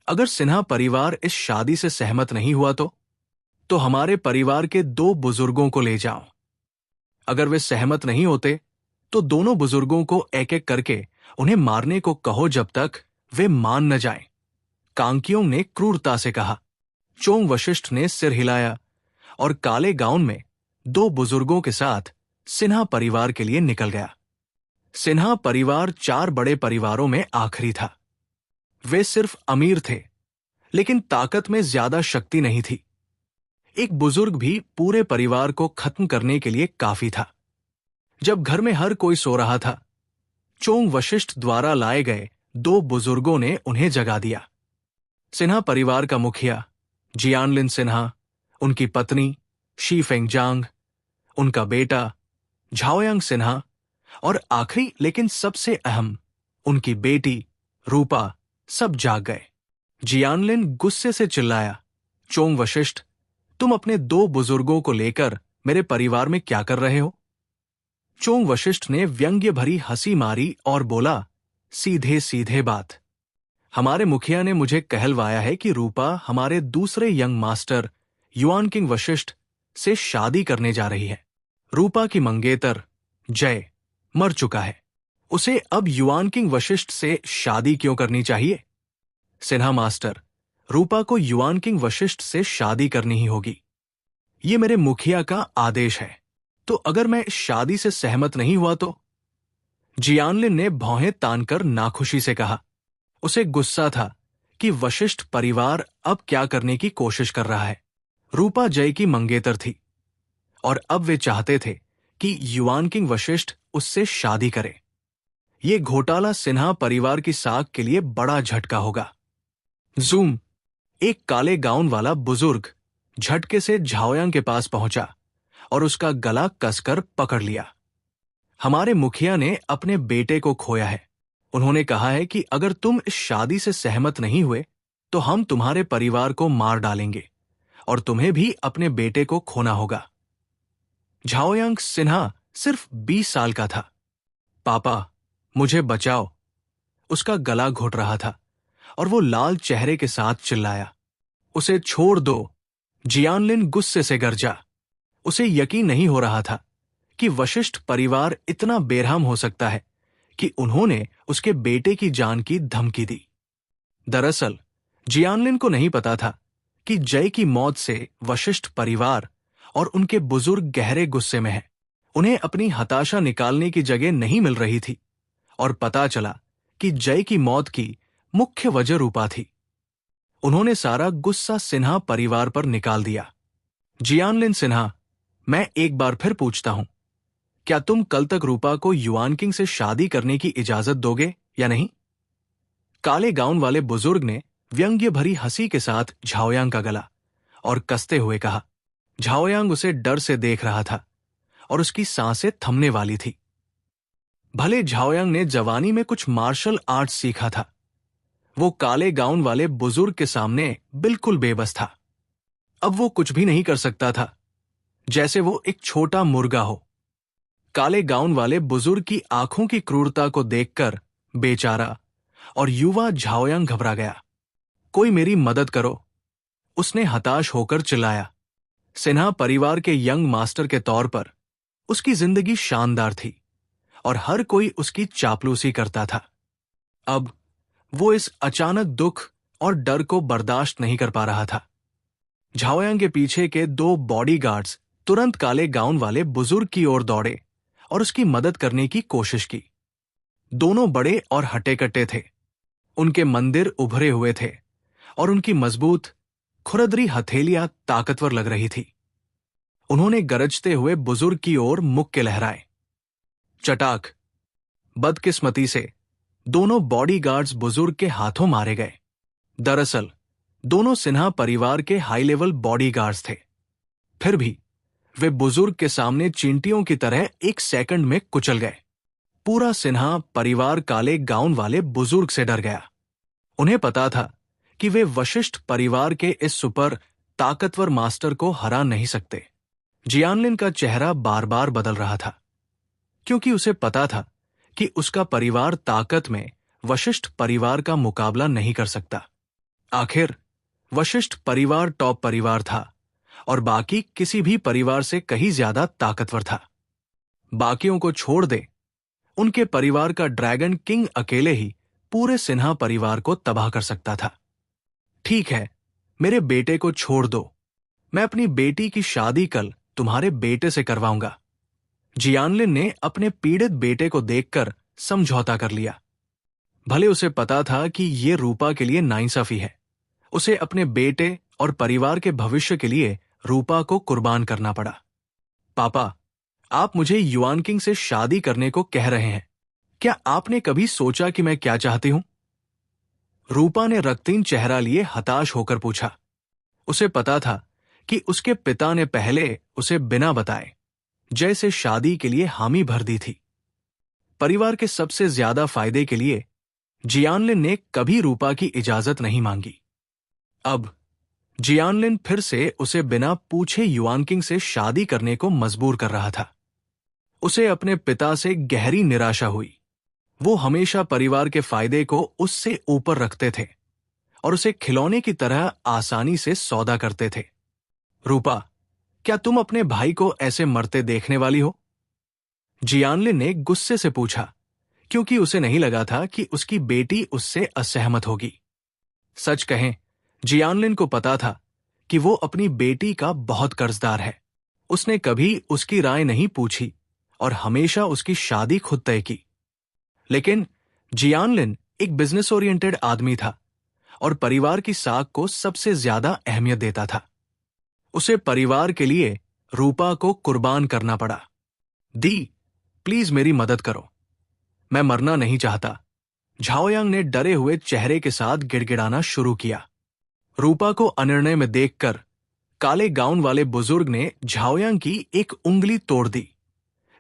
अगर सिन्हा परिवार इस शादी से सहमत नहीं हुआ तो हमारे परिवार के 2 बुजुर्गों को ले जाओ। अगर वे सहमत नहीं होते तो दोनों बुजुर्गों को एक एक करके उन्हें मारने को कहो जब तक वे मान न जाएं। कांगक्योंग ने क्रूरता से कहा। चोंग वशिष्ठ ने सिर हिलाया और काले गाउन में 2 बुजुर्गों के साथ सिन्हा परिवार के लिए निकल गया। सिन्हा परिवार 4 बड़े परिवारों में आखिरी था। वे सिर्फ अमीर थे, लेकिन ताकत में ज्यादा शक्ति नहीं थी। एक बुजुर्ग भी पूरे परिवार को खत्म करने के लिए काफी था। जब घर में हर कोई सो रहा था, चोंग वशिष्ठ द्वारा लाए गए 2 बुजुर्गों ने उन्हें जगा दिया। सिन्हा परिवार का मुखिया जियानलिन सिन्हा, उनकी पत्नी शी फेंगजांग, उनका बेटा झाओयांग सिन्हा और आखिरी लेकिन सबसे अहम उनकी बेटी रूपा सब जाग गए। जियानलिन गुस्से से चिल्लाया, चोंग वशिष्ठ, तुम अपने 2 बुजुर्गों को लेकर मेरे परिवार में क्या कर रहे हो? चोंग वशिष्ठ ने व्यंग्य भरी हंसी मारी और बोला, सीधे सीधे बात। हमारे मुखिया ने मुझे कहलवाया है कि रूपा हमारे दूसरे young master yuan king Vashishtha से शादी करने जा रही है। रूपा की मंगेतर जय मर चुका है। उसे अब युआन किंग वशिष्ठ से शादी क्यों करनी चाहिए? सिन्हा मास्टर, रूपा को युआन किंग वशिष्ठ से शादी करनी ही होगी। ये मेरे मुखिया का आदेश है। तो अगर मैं इस शादी से सहमत नहीं हुआ तो? जियानलिन ने भौहें तानकर नाखुशी से कहा। उसे गुस्सा था कि वशिष्ठ परिवार अब क्या करने की कोशिश कर रहा है। रूपा जय की मंगेतर थी और अब वे चाहते थे कि युआन किंग वशिष्ठ उससे शादी करे। ये घोटाला सिन्हा परिवार की साख के लिए बड़ा झटका होगा। जूम। एक काले गाउन वाला बुजुर्ग झटके से झाओयांग के पास पहुंचा और उसका गला कसकर पकड़ लिया। हमारे मुखिया ने अपने बेटे को खोया है। उन्होंने कहा है कि अगर तुम इस शादी से सहमत नहीं हुए तो हम तुम्हारे परिवार को मार डालेंगे और तुम्हें भी अपने बेटे को खोना होगा। झाओयांग सिन्हा सिर्फ 20 साल का था। पापा, मुझे बचाओ। उसका गला घुट रहा था और वो लाल चेहरे के साथ चिल्लाया। उसे छोड़ दो। जियानलिन गुस्से से गरजा। उसे यकीन नहीं हो रहा था कि वशिष्ठ परिवार इतना बेरहम हो सकता है कि उन्होंने उसके बेटे की जान की धमकी दी। दरअसल जियानलिन को नहीं पता था कि जय की मौत से वशिष्ठ परिवार और उनके बुजुर्ग गहरे गुस्से में हैं। उन्हें अपनी हताशा निकालने की जगह नहीं मिल रही थी और पता चला कि जय की मौत की मुख्य वजह रूपा थी। उन्होंने सारा गुस्सा सिन्हा परिवार पर निकाल दिया। जियानलिन सिन्हा, मैं एक बार फिर पूछता हूं, क्या तुम कल तक रूपा को युआन किंग से शादी करने की इजाजत दोगे या नहीं? काले गाउन वाले बुजुर्ग ने व्यंग्य भरी हंसी के साथ झाओयांग का गला और कसते हुए कहा। झाओयांग उसे डर से देख रहा था और उसकी सांसें थमने वाली थी। भले झाओयांग ने जवानी में कुछ मार्शल आर्ट्स सीखा था, वो काले गाउन वाले बुजुर्ग के सामने बिल्कुल बेबस था। अब वो कुछ भी नहीं कर सकता था, जैसे वो एक छोटा मुर्गा हो। काले गाउन वाले बुजुर्ग की आंखों की क्रूरता को देखकर बेचारा और युवा झाओयांग घबरा गया। कोई मेरी मदद करो, उसने हताश होकर चिल्लाया। सिन्हा परिवार के यंग मास्टर के तौर पर उसकी जिंदगी शानदार थी और हर कोई उसकी चापलूसी करता था। अब वो इस अचानक दुख और डर को बर्दाश्त नहीं कर पा रहा था। झाओयांग के पीछे के 2 बॉडीगार्ड्स तुरंत काले गाउन वाले बुजुर्ग की ओर दौड़े और उसकी मदद करने की कोशिश की। दोनों बड़े और हट्टे-कट्टे थे। उनके मंदिर उभरे हुए थे और उनकी मजबूत खुरदरी हथेलियां ताकतवर लग रही थी। उन्होंने गरजते हुए बुजुर्ग की ओर मुक्के लहराए। चटाक। बदकिस्मती से दोनों बॉडीगार्ड्स बुजुर्ग के हाथों मारे गए। दरअसल दोनों सिन्हा परिवार के हाई लेवल बॉडीगार्ड्स थे। फिर भी वे बुजुर्ग के सामने चींटियों की तरह 1 सेकंड में कुचल गए। पूरा सिन्हा परिवार काले गाउन वाले बुजुर्ग से डर गया। उन्हें पता था कि वे वशिष्ठ परिवार के इस सुपर ताकतवर मास्टर को हरा नहीं सकते। जियानलिन का चेहरा बार बार बदल रहा था, क्योंकि उसे पता था कि उसका परिवार ताकत में वशिष्ठ परिवार का मुकाबला नहीं कर सकता। आखिर वशिष्ठ परिवार टॉप परिवार था और बाकी किसी भी परिवार से कहीं ज्यादा ताकतवर था। बाकियों को छोड़ दे, उनके परिवार का ड्रैगन किंग अकेले ही पूरे सिन्हा परिवार को तबाह कर सकता था। ठीक है, मेरे बेटे को छोड़ दो। मैं अपनी बेटी की शादी कल तुम्हारे बेटे से करवाऊंगा। जियानलिन ने अपने पीड़ित बेटे को देखकर समझौता कर लिया। भले उसे पता था कि ये रूपा के लिए नाइंसाफी है, उसे अपने बेटे और परिवार के भविष्य के लिए रूपा को कुर्बान करना पड़ा। पापा, आप मुझे युआन किंग से शादी करने को कह रहे हैं। क्या आपने कभी सोचा कि मैं क्या चाहती हूं? रूपा ने रक्तीन चेहरा लिए हताश होकर पूछा। उसे पता था कि उसके पिता ने पहले उसे बिना बताए जय से शादी के लिए हामी भर दी थी। परिवार के सबसे ज्यादा फायदे के लिए जियानलिन ने कभी रूपा की इजाजत नहीं मांगी। अब जियानलिन फिर से उसे बिना पूछे युआन किंग से शादी करने को मजबूर कर रहा था। उसे अपने पिता से गहरी निराशा हुई। वो हमेशा परिवार के फायदे को उससे ऊपर रखते थे और उसे खिलौने की तरह आसानी से सौदा करते थे। रूपा, क्या तुम अपने भाई को ऐसे मरते देखने वाली हो? जियानलिन ने गुस्से से पूछा, क्योंकि उसे नहीं लगा था कि उसकी बेटी उससे असहमत होगी। सच कहें, जियानलिन को पता था कि वो अपनी बेटी का बहुत कर्जदार है। उसने कभी उसकी राय नहीं पूछी और हमेशा उसकी शादी खुद तय की। लेकिन जियानलिन एक बिजनेस ओरिएंटेड आदमी था और परिवार की साख को सबसे ज्यादा अहमियत देता था। उसे परिवार के लिए रूपा को कुर्बान करना पड़ा। दी, प्लीज मेरी मदद करो, मैं मरना नहीं चाहता, झाओयांग ने डरे हुए चेहरे के साथ गिड़गिड़ाना शुरू किया। रूपा को अनिर्णय में देखकर काले गाउन वाले बुजुर्ग ने झाओयांग की एक उंगली तोड़ दी,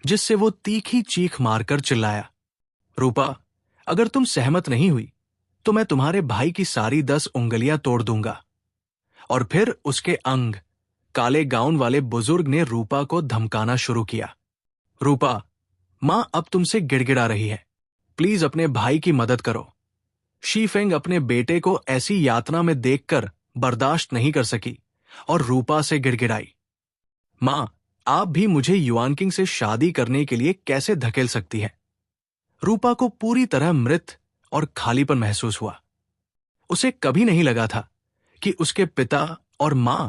जिससे वो तीखी चीख मारकर चिल्लाया, रूपा, अगर तुम सहमत नहीं हुई तो मैं तुम्हारे भाई की सारी 10 उंगलियां तोड़ दूंगा। और फिर उसके अंग काले गाउन वाले बुजुर्ग ने रूपा को धमकाना शुरू किया। रूपा, मां अब तुमसे गिड़गिड़ा रही है, प्लीज अपने भाई की मदद करो। शीफेंग अपने बेटे को ऐसी यातना में देखकर बर्दाश्त नहीं कर सकी और रूपा से गिड़गिड़ाई, मां, आप भी मुझे युआनकिंग से शादी करने के लिए कैसे धकेल सकती हैं? रूपा को पूरी तरह मृत और खालीपन महसूस हुआ। उसे कभी नहीं लगा था कि उसके पिता और मां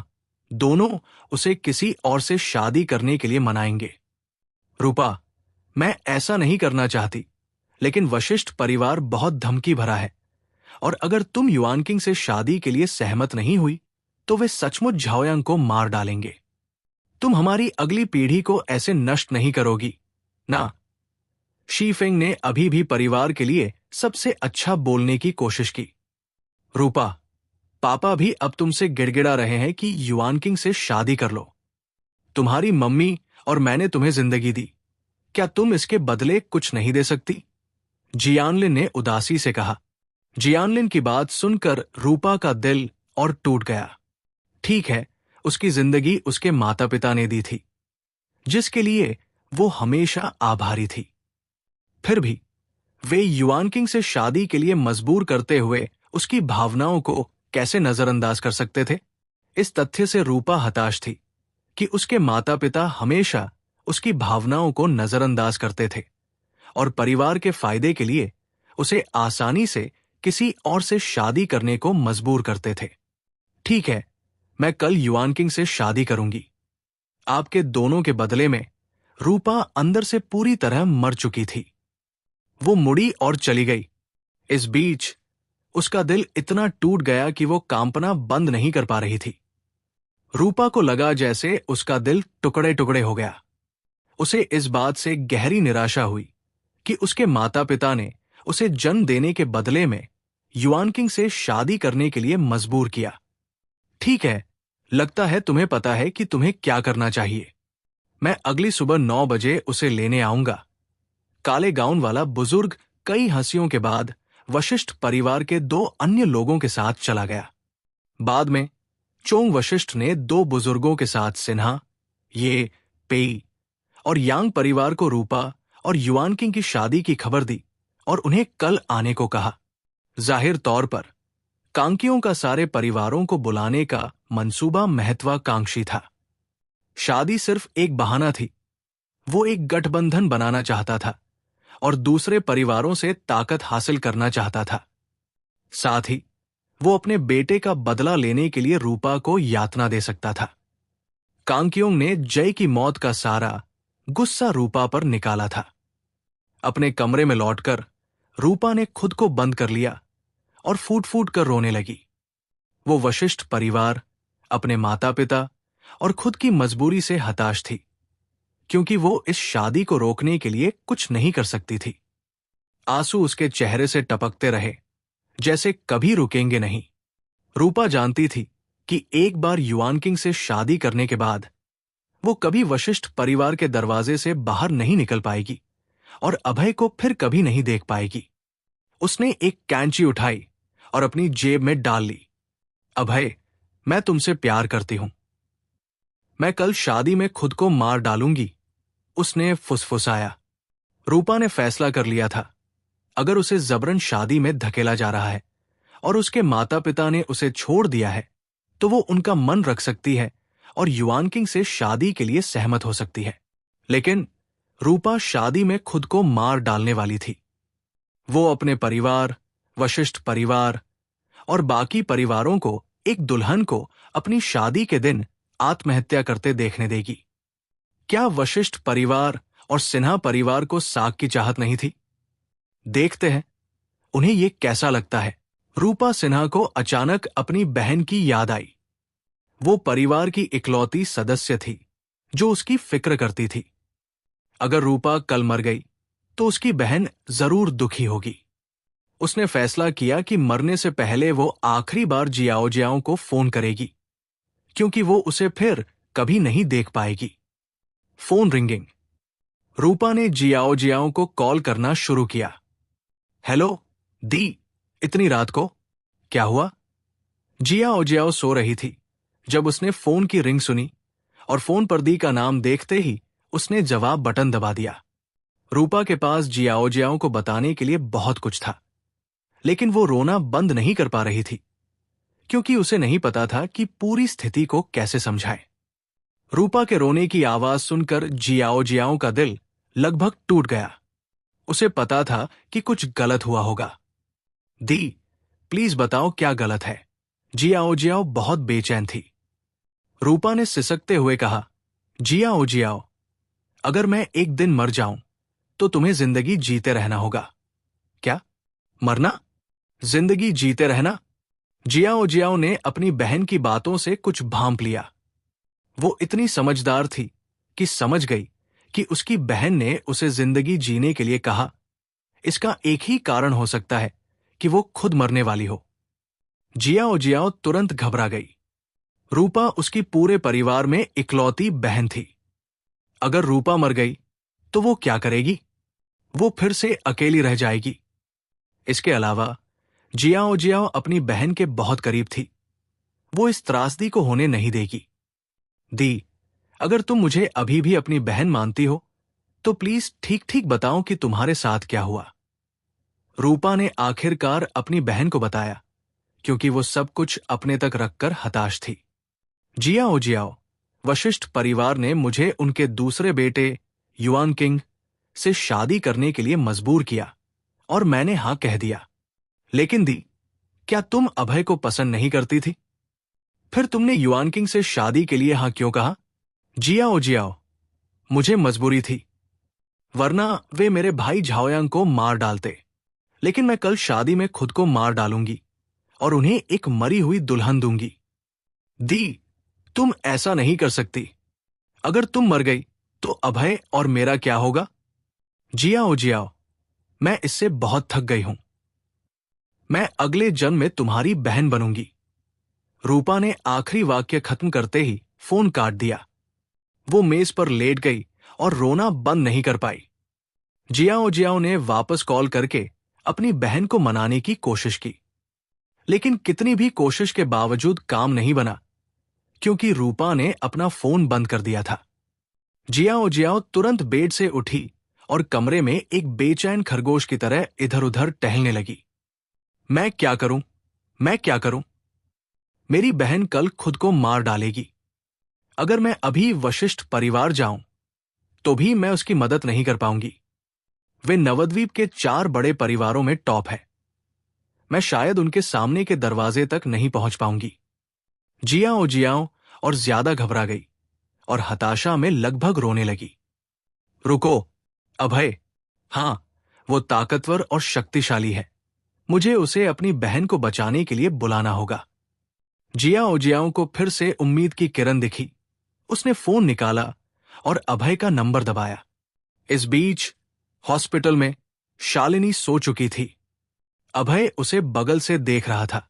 दोनों उसे किसी और से शादी करने के लिए मनाएंगे। रूपा, मैं ऐसा नहीं करना चाहती, लेकिन वशिष्ठ परिवार बहुत धमकी भरा है और अगर तुम युआनकिंग से शादी के लिए सहमत नहीं हुई तो वे सचमुच झाओयांग को मार डालेंगे। तुम हमारी अगली पीढ़ी को ऐसे नष्ट नहीं करोगी ना। शीफेंग ने अभी भी परिवार के लिए सबसे अच्छा बोलने की कोशिश की। रूपा, पापा भी अब तुमसे गिड़गिड़ा रहे हैं कि युआनकिंग से शादी कर लो। तुम्हारी मम्मी और मैंने तुम्हें जिंदगी दी, क्या तुम इसके बदले कुछ नहीं दे सकती? जियानलिन ने उदासी से कहा। जियानलिन की बात सुनकर रूपा का दिल और टूट गया। ठीक है, उसकी जिंदगी उसके माता पिता ने दी थी, जिसके लिए वो हमेशा आभारी थी। फिर भी वे युआनकिंग से शादी के लिए मजबूर करते हुए उसकी भावनाओं को कैसे नजरअंदाज कर सकते थे? इस तथ्य से रूपा हताश थी कि उसके माता पिता हमेशा उसकी भावनाओं को नजरअंदाज करते थे और परिवार के फायदे के लिए उसे आसानी से किसी और से शादी करने को मजबूर करते थे। ठीक है, मैं कल युआनकिंग से शादी करूंगी, आपके दोनों के बदले में। रूपा अंदर से पूरी तरह मर चुकी थी। वो मुड़ी और चली गई। इस बीच उसका दिल इतना टूट गया कि वो कांपना बंद नहीं कर पा रही थी। रूपा को लगा जैसे उसका दिल टुकड़े टुकड़े हो गया। उसे इस बात से गहरी निराशा हुई कि उसके माता पिता ने उसे जन्म देने के बदले में युआनकिंग से शादी करने के लिए मजबूर किया। ठीक है, लगता है तुम्हें पता है कि तुम्हें क्या करना चाहिए। मैं अगली सुबह 9 बजे उसे लेने आऊंगा। काले गाउन वाला बुजुर्ग कई हंसियों के बाद वशिष्ठ परिवार के 2 अन्य लोगों के साथ चला गया। बाद में चोंग वशिष्ठ ने 2 बुजुर्गों के साथ सिन्हा, ये, पेई और यांग परिवार को रूपा और युआनकिंग की शादी की खबर दी और उन्हें कल आने को कहा। जाहिर तौर पर कांकियों का सारे परिवारों को बुलाने का मंसूबा महत्वाकांक्षी था। शादी सिर्फ एक बहाना थी। वो एक गठबंधन बनाना चाहता था और दूसरे परिवारों से ताकत हासिल करना चाहता था। साथ ही वो अपने बेटे का बदला लेने के लिए रूपा को यातना दे सकता था। कांकियोंग ने जय की मौत का सारा गुस्सा रूपा पर निकाला था। अपने कमरे में लौटकर रूपा ने खुद को बंद कर लिया और फूट फूट कर रोने लगी। वो वशिष्ठ परिवार, अपने माता पिता और खुद की मजबूरी से हताश थी, क्योंकि वो इस शादी को रोकने के लिए कुछ नहीं कर सकती थी। आंसू उसके चेहरे से टपकते रहे, जैसे कभी रुकेंगे नहीं। रूपा जानती थी कि एक बार युआनकिंग से शादी करने के बाद वो कभी वशिष्ठ परिवार के दरवाजे से बाहर नहीं निकल पाएगी और अभय को फिर कभी नहीं देख पाएगी। उसने एक कैंची उठाई और अपनी जेब में डाल ली। अभय, मैं तुमसे प्यार करती हूं। मैं कल शादी में खुद को मार डालूंगी, उसने फुसफुसाया। रूपा ने फैसला कर लिया था, अगर उसे जबरन शादी में धकेला जा रहा है और उसके माता पिता ने उसे छोड़ दिया है, तो वो उनका मन रख सकती है और युआनकिंग से शादी के लिए सहमत हो सकती है। लेकिन रूपा शादी में खुद को मार डालने वाली थी। वो अपने परिवार, वशिष्ठ परिवार और बाकी परिवारों को एक दुल्हन को अपनी शादी के दिन आत्महत्या करते देखने देगी। क्या वशिष्ठ परिवार और सिन्हा परिवार को साक की चाहत नहीं थी? देखते हैं उन्हें ये कैसा लगता है। रूपा सिन्हा को अचानक अपनी बहन की याद आई। वो परिवार की इकलौती सदस्य थी जो उसकी फिक्र करती थी। अगर रूपा कल मर गई तो उसकी बहन जरूर दुखी होगी। उसने फैसला किया कि मरने से पहले वो आखिरी बार जियाओ जियाओ को फोन करेगी, क्योंकि वो उसे फिर कभी नहीं देख पाएगी। Phone ringing. रूपा ने जियाओ जियाओ को कॉल करना शुरू किया। हेलो दी, इतनी रात को क्या हुआ? जियाओ जियाओ सो रही थी जब उसने फोन की रिंग सुनी, और फोन पर दी का नाम देखते ही उसने जवाब बटन दबा दिया। रूपा के पास जियाओ जियाओ को बताने के लिए बहुत कुछ था, लेकिन वो रोना बंद नहीं कर पा रही थी, क्योंकि उसे नहीं पता था कि पूरी स्थिति को कैसे समझाए। रूपा के रोने की आवाज सुनकर जियाओ जियाओ का दिल लगभग टूट गया। उसे पता था कि कुछ गलत हुआ होगा। दी, प्लीज बताओ क्या गलत है। जियाओ जियाओ बहुत बेचैन थी। रूपा ने सिसकते हुए कहा, जियाओ जियाओ, अगर मैं एक दिन मर जाऊं तो तुम्हें जिंदगी जीते रहना होगा। क्या? मरना? जिंदगी जीते रहना? जियाओ जियाओ ने अपनी बहन की बातों से कुछ भांप लिया। वो इतनी समझदार थी कि समझ गई कि उसकी बहन ने उसे जिंदगी जीने के लिए कहा। इसका एक ही कारण हो सकता है कि वो खुद मरने वाली हो। जियाओ जियाओ तुरंत घबरा गई। रूपा उसकी पूरे परिवार में इकलौती बहन थी। अगर रूपा मर गई तो वो क्या करेगी? वो फिर से अकेली रह जाएगी। इसके अलावा जियाओ जियाओ अपनी बहन के बहुत करीब थी। वो इस त्रासदी को होने नहीं देगी। दी, अगर तुम मुझे अभी भी अपनी बहन मानती हो तो प्लीज ठीक ठीक बताओ कि तुम्हारे साथ क्या हुआ। रूपा ने आखिरकार अपनी बहन को बताया, क्योंकि वो सब कुछ अपने तक रखकर हताश थी। जियाओ जियाओ, वशिष्ठ परिवार ने मुझे उनके दूसरे बेटे युआन किंग से शादी करने के लिए मजबूर किया और मैंने हां कह दिया। लेकिन दी, क्या तुम अभय को पसंद नहीं करती थी? फिर तुमने युआन किंग से शादी के लिए हां क्यों कहा? जियाओ जियाओ, मुझे मजबूरी थी, वरना वे मेरे भाई झाओयांग को मार डालते। लेकिन मैं कल शादी में खुद को मार डालूंगी और उन्हें एक मरी हुई दुल्हन दूंगी। दी, तुम ऐसा नहीं कर सकती। अगर तुम मर गई तो अभय और मेरा क्या होगा? जियाओ जियाओ, मैं इससे बहुत थक गई हूं। मैं अगले जन्म में तुम्हारी बहन बनूंगी। रूपा ने आखिरी वाक्य खत्म करते ही फोन काट दिया। वो मेज पर लेट गई और रोना बंद नहीं कर पाई। जियाओ जियाओ ने वापस कॉल करके अपनी बहन को मनाने की कोशिश की, लेकिन कितनी भी कोशिश के बावजूद काम नहीं बना, क्योंकि रूपा ने अपना फोन बंद कर दिया था। जियाओ जियाओ तुरंत बेड से उठी और कमरे में एक बेचैन खरगोश की तरह इधर उधर टहलने लगी। मैं क्या करूं? मैं क्या करूं? मेरी बहन कल खुद को मार डालेगी। अगर मैं अभी वशिष्ठ परिवार जाऊं तो भी मैं उसकी मदद नहीं कर पाऊंगी। वे नवद्वीप के 4 बड़े परिवारों में टॉप है। मैं शायद उनके सामने के दरवाजे तक नहीं पहुंच पाऊंगी। जियाओ जियाओ और ज्यादा घबरा गई और हताशा में लगभग रोने लगी। रुको, अभय। हां, वो ताकतवर और शक्तिशाली है। मुझे उसे अपनी बहन को बचाने के लिए बुलाना होगा। जियाओ जियाओ को फिर से उम्मीद की किरण दिखी। उसने फोन निकाला और अभय का नंबर दबाया। इस बीच हॉस्पिटल में शालिनी सो चुकी थी। अभय उसे बगल से देख रहा था।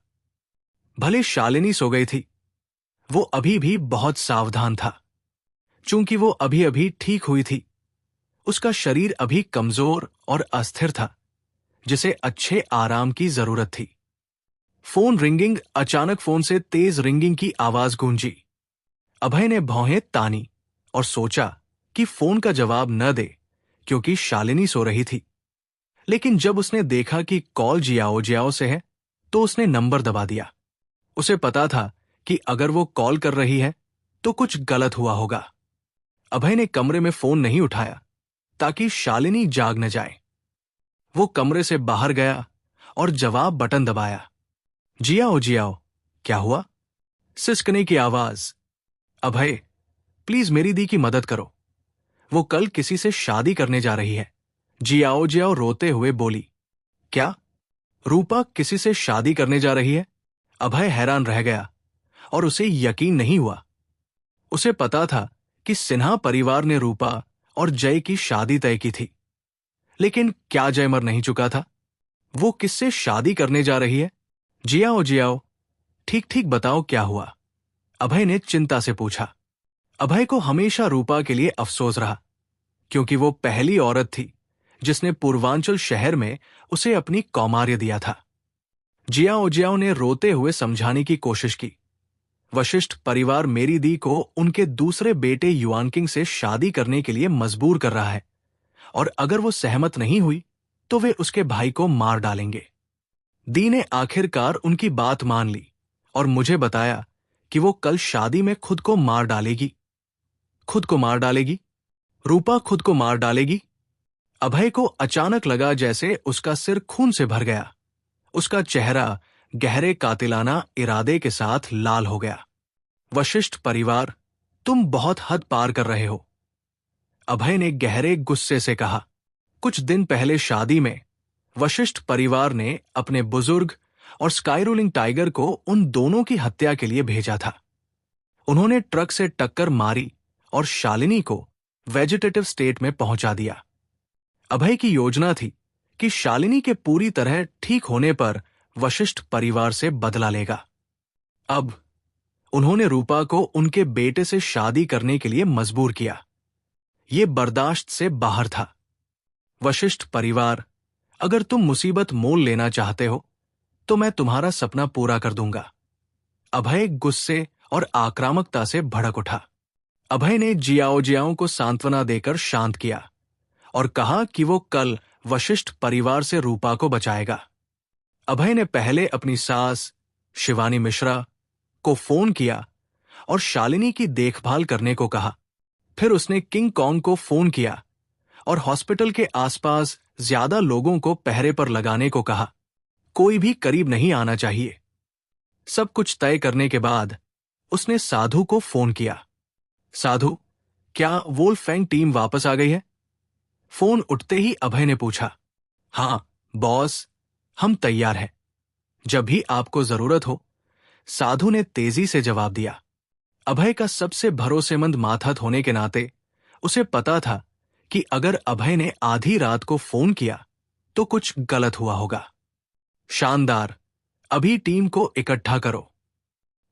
भले शालिनी सो गई थी, वो अभी भी बहुत सावधान था। चूंकि वो अभी अभी ठीक हुई थी, उसका शरीर अभी कमजोर और अस्थिर था, जिसे अच्छे आराम की जरूरत थी। Phone ringing. अचानक फोन से तेज रिंगिंग की आवाज गूंजी। अभय ने भौहें तानी और सोचा कि फोन का जवाब न दे, क्योंकि शालिनी सो रही थी। लेकिन जब उसने देखा कि कॉल जियाओ जियाओ से है, तो उसने नंबर दबा दिया। उसे पता था कि अगर वो कॉल कर रही है तो कुछ गलत हुआ होगा। अभय ने कमरे में फोन नहीं उठाया ताकि शालिनी जाग न जाए। वो कमरे से बाहर गया और जवाब बटन दबाया। जियाओ जियाओ, क्या हुआ? सिसकने की आवाज। अभय, प्लीज मेरी दी की मदद करो। वो कल किसी से शादी करने जा रही है। जियाओ जियाओ रोते हुए बोली। क्या रूपा किसी से शादी करने जा रही है? अभय हैरान रह गया और उसे यकीन नहीं हुआ। उसे पता था कि सिन्हा परिवार ने रूपा और जय की शादी तय की थी, लेकिन क्या जय मर नहीं चुका था? वो किससे शादी करने जा रही है? जियाओ जियाओ, ठीक ठीक बताओ क्या हुआ? अभय ने चिंता से पूछा। अभय को हमेशा रूपा के लिए अफसोस रहा, क्योंकि वो पहली औरत थी जिसने पूर्वांचल शहर में उसे अपनी कौमार्य दिया था। जियाओ जियाओ ने रोते हुए समझाने की कोशिश की। वशिष्ठ परिवार मेरी दी को उनके दूसरे बेटे युआनकिंग से शादी करने के लिए मजबूर कर रहा है, और अगर वो सहमत नहीं हुई तो वे उसके भाई को मार डालेंगे। दी ने आखिरकार उनकी बात मान ली और मुझे बताया कि वो कल शादी में खुद को मार डालेगी। खुद को मार डालेगी? रूपा खुद को मार डालेगी? अभय को अचानक लगा जैसे उसका सिर खून से भर गया। उसका चेहरा गहरे कातिलाना इरादे के साथ लाल हो गया। वशिष्ठ परिवार, तुम बहुत हद पार कर रहे हो, अभय ने गहरे गुस्से से कहा। कुछ दिन पहले शादी में वशिष्ठ परिवार ने अपने बुजुर्ग और स्काई रोलिंग टाइगर को उन दोनों की हत्या के लिए भेजा था। उन्होंने ट्रक से टक्कर मारी और शालिनी को वेजिटेटिव स्टेट में पहुंचा दिया। अभय की योजना थी कि शालिनी के पूरी तरह ठीक होने पर वशिष्ठ परिवार से बदला लेगा। अब उन्होंने रूपा को उनके बेटे से शादी करने के लिए मजबूर किया। ये बर्दाश्त से बाहर था। वशिष्ठ परिवार, अगर तुम मुसीबत मोल लेना चाहते हो तो मैं तुम्हारा सपना पूरा कर दूंगा। अभय गुस्से और आक्रामकता से भड़क उठा। अभय ने जियाओ जियाओ को सांत्वना देकर शांत किया और कहा कि वो कल वशिष्ठ परिवार से रूपा को बचाएगा। अभय ने पहले अपनी सास शिवानी मिश्रा को फोन किया और शालिनी की देखभाल करने को कहा। फिर उसने किंग कॉन्ग को फोन किया और हॉस्पिटल के आसपास ज्यादा लोगों को पहरे पर लगाने को कहा। कोई भी करीब नहीं आना चाहिए। सब कुछ तय करने के बाद उसने साधु को फोन किया। साधु, क्या वोल्फैंग टीम वापस आ गई है? फोन उठते ही अभय ने पूछा। हाँ बॉस, हम तैयार हैं, जब भी आपको जरूरत हो, साधु ने तेजी से जवाब दिया। अभय का सबसे भरोसेमंद माथत होने के नाते उसे पता था कि अगर अभय ने आधी रात को फोन किया तो कुछ गलत हुआ होगा। शानदार, अभी टीम को इकट्ठा करो,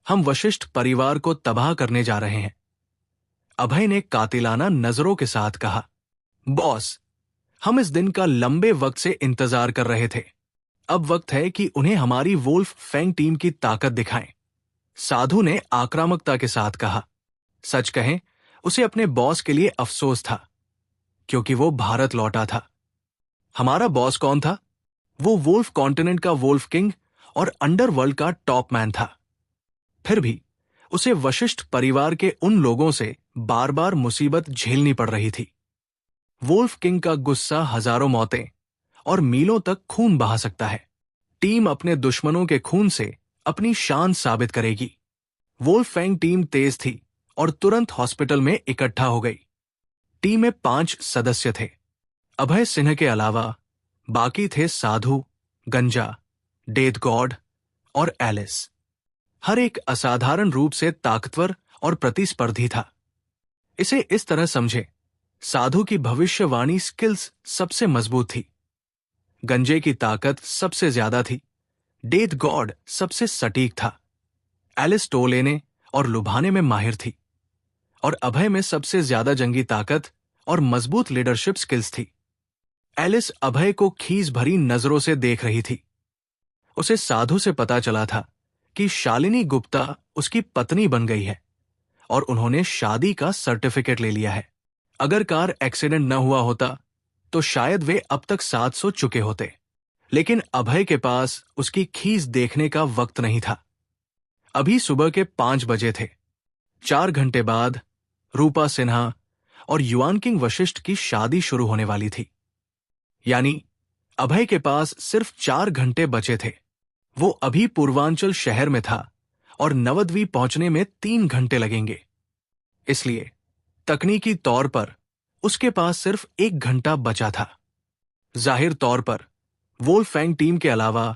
हम वशिष्ठ परिवार को तबाह करने जा रहे हैं, अभय ने कातिलाना नजरों के साथ कहा। बॉस, हम इस दिन का लंबे वक्त से इंतजार कर रहे थे। अब वक्त है कि उन्हें हमारी वोल्फ फैंग टीम की ताकत दिखाएं, साधु ने आक्रामकता के साथ कहा। सच कहें, उसे अपने बॉस के लिए अफसोस था, क्योंकि वो भारत लौटा था। हमारा बॉस कौन था? वो वोल्फ कॉन्टिनेंट का वोल्फ किंग और अंडरवर्ल्ड का टॉप मैन था। फिर भी उसे वशिष्ठ परिवार के उन लोगों से बार बार मुसीबत झेलनी पड़ रही थी। वोल्फ किंग का गुस्सा हजारों मौतें और मीलों तक खून बहा सकता है। टीम अपने दुश्मनों के खून से अपनी शान साबित करेगी। वोल्फैंग टीम तेज थी और तुरंत हॉस्पिटल में इकट्ठा हो गई। टीम में 5 सदस्य थे। अभय सिन्हा के अलावा बाकी थे साधु, गंजा, डेथ गॉड और एलिस। हर एक असाधारण रूप से ताकतवर और प्रतिस्पर्धी था। इसे इस तरह समझे, साधु की भविष्यवाणी स्किल्स सबसे मजबूत थी, गंजे की ताकत सबसे ज्यादा थी, डेथ गॉड सबसे सटीक था, एलिस टो लेने और लुभाने में माहिर थी, और अभय में सबसे ज्यादा जंगी ताकत और मजबूत लीडरशिप स्किल्स थी। एलिस अभय को खीस भरी नजरों से देख रही थी। उसे साधु से पता चला था कि शालिनी गुप्ता उसकी पत्नी बन गई है और उन्होंने शादी का सर्टिफिकेट ले लिया है। अगर कार एक्सीडेंट न हुआ होता तो शायद वे अब तक साथ सो चुके होते, लेकिन अभय के पास उसकी खीस देखने का वक्त नहीं था। अभी सुबह के 5 बजे थे। 4 घंटे बाद रूपा सिन्हा और युआनकिंग वशिष्ठ की शादी शुरू होने वाली थी। यानी अभय के पास सिर्फ 4 घंटे बचे थे। वो अभी पूर्वांचल शहर में था और नवद्वीप पहुंचने में 3 घंटे लगेंगे। इसलिए तकनीकी तौर पर उसके पास सिर्फ 1 घंटा बचा था। जाहिर तौर पर वोल्फैंग टीम के अलावा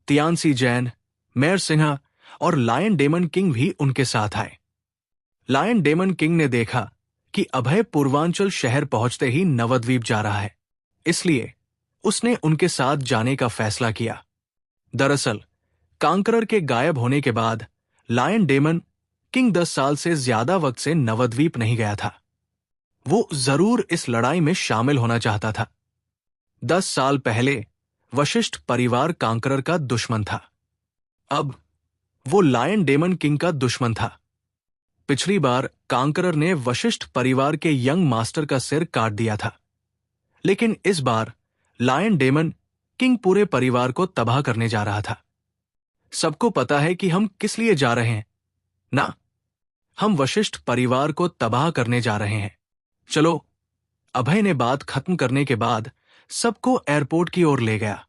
तियानसी जैन, मेयर सिन्हा और लायन डेमन किंग भी उनके साथ आए। लायन डेमन किंग ने देखा कि अभय पूर्वांचल शहर पहुंचते ही नवद्वीप जा रहा है, इसलिए उसने उनके साथ जाने का फैसला किया। दरअसल कांकरर के गायब होने के बाद लायन डेमन किंग 10 साल से ज्यादा वक्त से नवद्वीप नहीं गया था। वो जरूर इस लड़ाई में शामिल होना चाहता था। 10 साल पहले वशिष्ठ परिवार कांकरर का दुश्मन था, अब वो लायन डेमन किंग का दुश्मन था। पिछली बार कांकरर ने वशिष्ठ परिवार के यंग मास्टर का सिर काट दिया था, लेकिन इस बार लायन डेमन किंग पूरे परिवार को तबाह करने जा रहा था। सबको पता है कि हम किस लिए जा रहे हैं ना? हम वशिष्ठ परिवार को तबाह करने जा रहे हैं। चलो। अभय ने बात खत्म करने के बाद सबको एयरपोर्ट की ओर ले गया।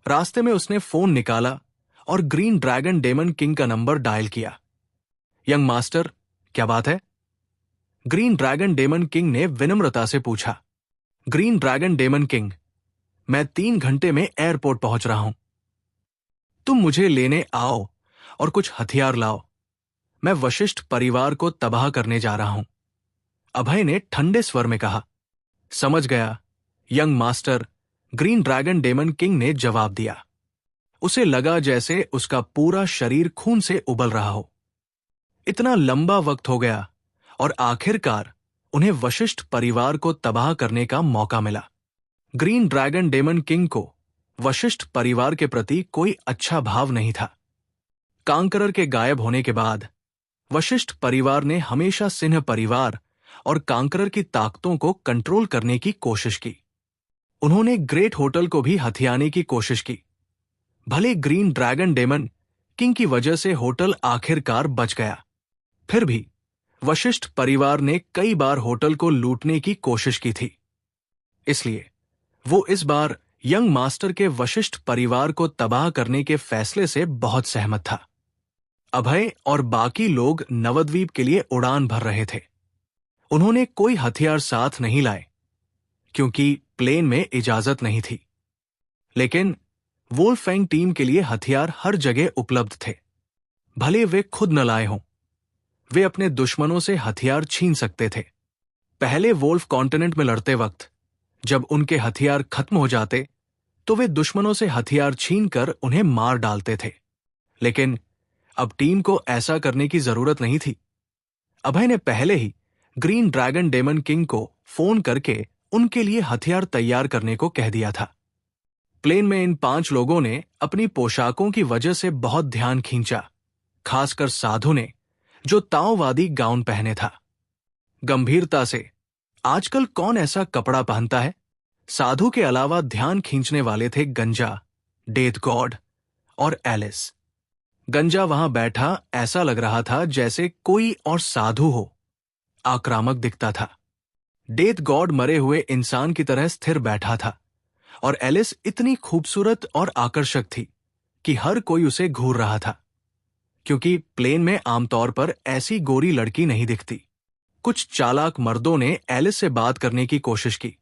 रास्ते में उसने फोन निकाला और ग्रीन ड्रैगन डेमन किंग का नंबर डायल किया। यंग मास्टर, क्या बात है? ग्रीन ड्रैगन डेमन किंग ने विनम्रता से पूछा। ग्रीन ड्रैगन डेमन किंग, मैं 3 घंटे में एयरपोर्ट पहुंच रहा हूं। तुम मुझे लेने आओ और कुछ हथियार लाओ। मैं वशिष्ठ परिवार को तबाह करने जा रहा हूं, अभय ने ठंडे स्वर में कहा। समझ गया young master, green dragon daemon king ने जवाब दिया। उसे लगा जैसे उसका पूरा शरीर खून से उबल रहा हो। इतना लंबा वक्त हो गया और आखिरकार उन्हें वशिष्ठ परिवार को तबाह करने का मौका मिला। ग्रीन ड्रैगन डेमन किंग को वशिष्ठ परिवार के प्रति कोई अच्छा भाव नहीं था। कांकरर के गायब होने के बाद वशिष्ठ परिवार ने हमेशा सिन्ह परिवार और कांकरर की ताकतों को कंट्रोल करने की कोशिश की। उन्होंने ग्रेट होटल को भी हथियाने की कोशिश की। भले ग्रीन ड्रैगन डेमन किंग की वजह से होटल आखिरकार बच गया, फिर भी वशिष्ठ परिवार ने कई बार होटल को लूटने की कोशिश की थी। इसलिए वो इस बार यंग मास्टर के वशिष्ठ परिवार को तबाह करने के फैसले से बहुत सहमत था। अभय और बाकी लोग नवद्वीप के लिए उड़ान भर रहे थे। उन्होंने कोई हथियार साथ नहीं लाए क्योंकि प्लेन में इजाजत नहीं थी, लेकिन वोल्फैंग टीम के लिए हथियार हर जगह उपलब्ध थे। भले वे खुद न लाए हों, वे अपने दुश्मनों से हथियार छीन सकते थे। पहले वोल्फ कॉन्टिनेंट में लड़ते वक्त जब उनके हथियार खत्म हो जाते तो वे दुश्मनों से हथियार छीनकर उन्हें मार डालते थे, लेकिन अब टीम को ऐसा करने की जरूरत नहीं थी। अभय ने पहले ही ग्रीन ड्रैगन डेमन किंग को फोन करके उनके लिए हथियार तैयार करने को कह दिया था। प्लेन में इन 5 लोगों ने अपनी पोशाकों की वजह से बहुत ध्यान खींचा, खासकर साधु ने, जो ताओवादी गाउन पहने था। गंभीरता से, आजकल कौन ऐसा कपड़ा पहनता है? साधु के अलावा ध्यान खींचने वाले थे गंजा, डेथ गॉड और एलिस। गंजा वहां बैठा ऐसा लग रहा था जैसे कोई और साधु हो, आक्रामक दिखता था। डेथ गॉड मरे हुए इंसान की तरह स्थिर बैठा था और एलिस इतनी खूबसूरत और आकर्षक थी कि हर कोई उसे घूर रहा था, क्योंकि प्लेन में आमतौर पर ऐसी गोरी लड़की नहीं दिखती। कुछ चालाक मर्दों ने एलिस से बात करने की कोशिश की,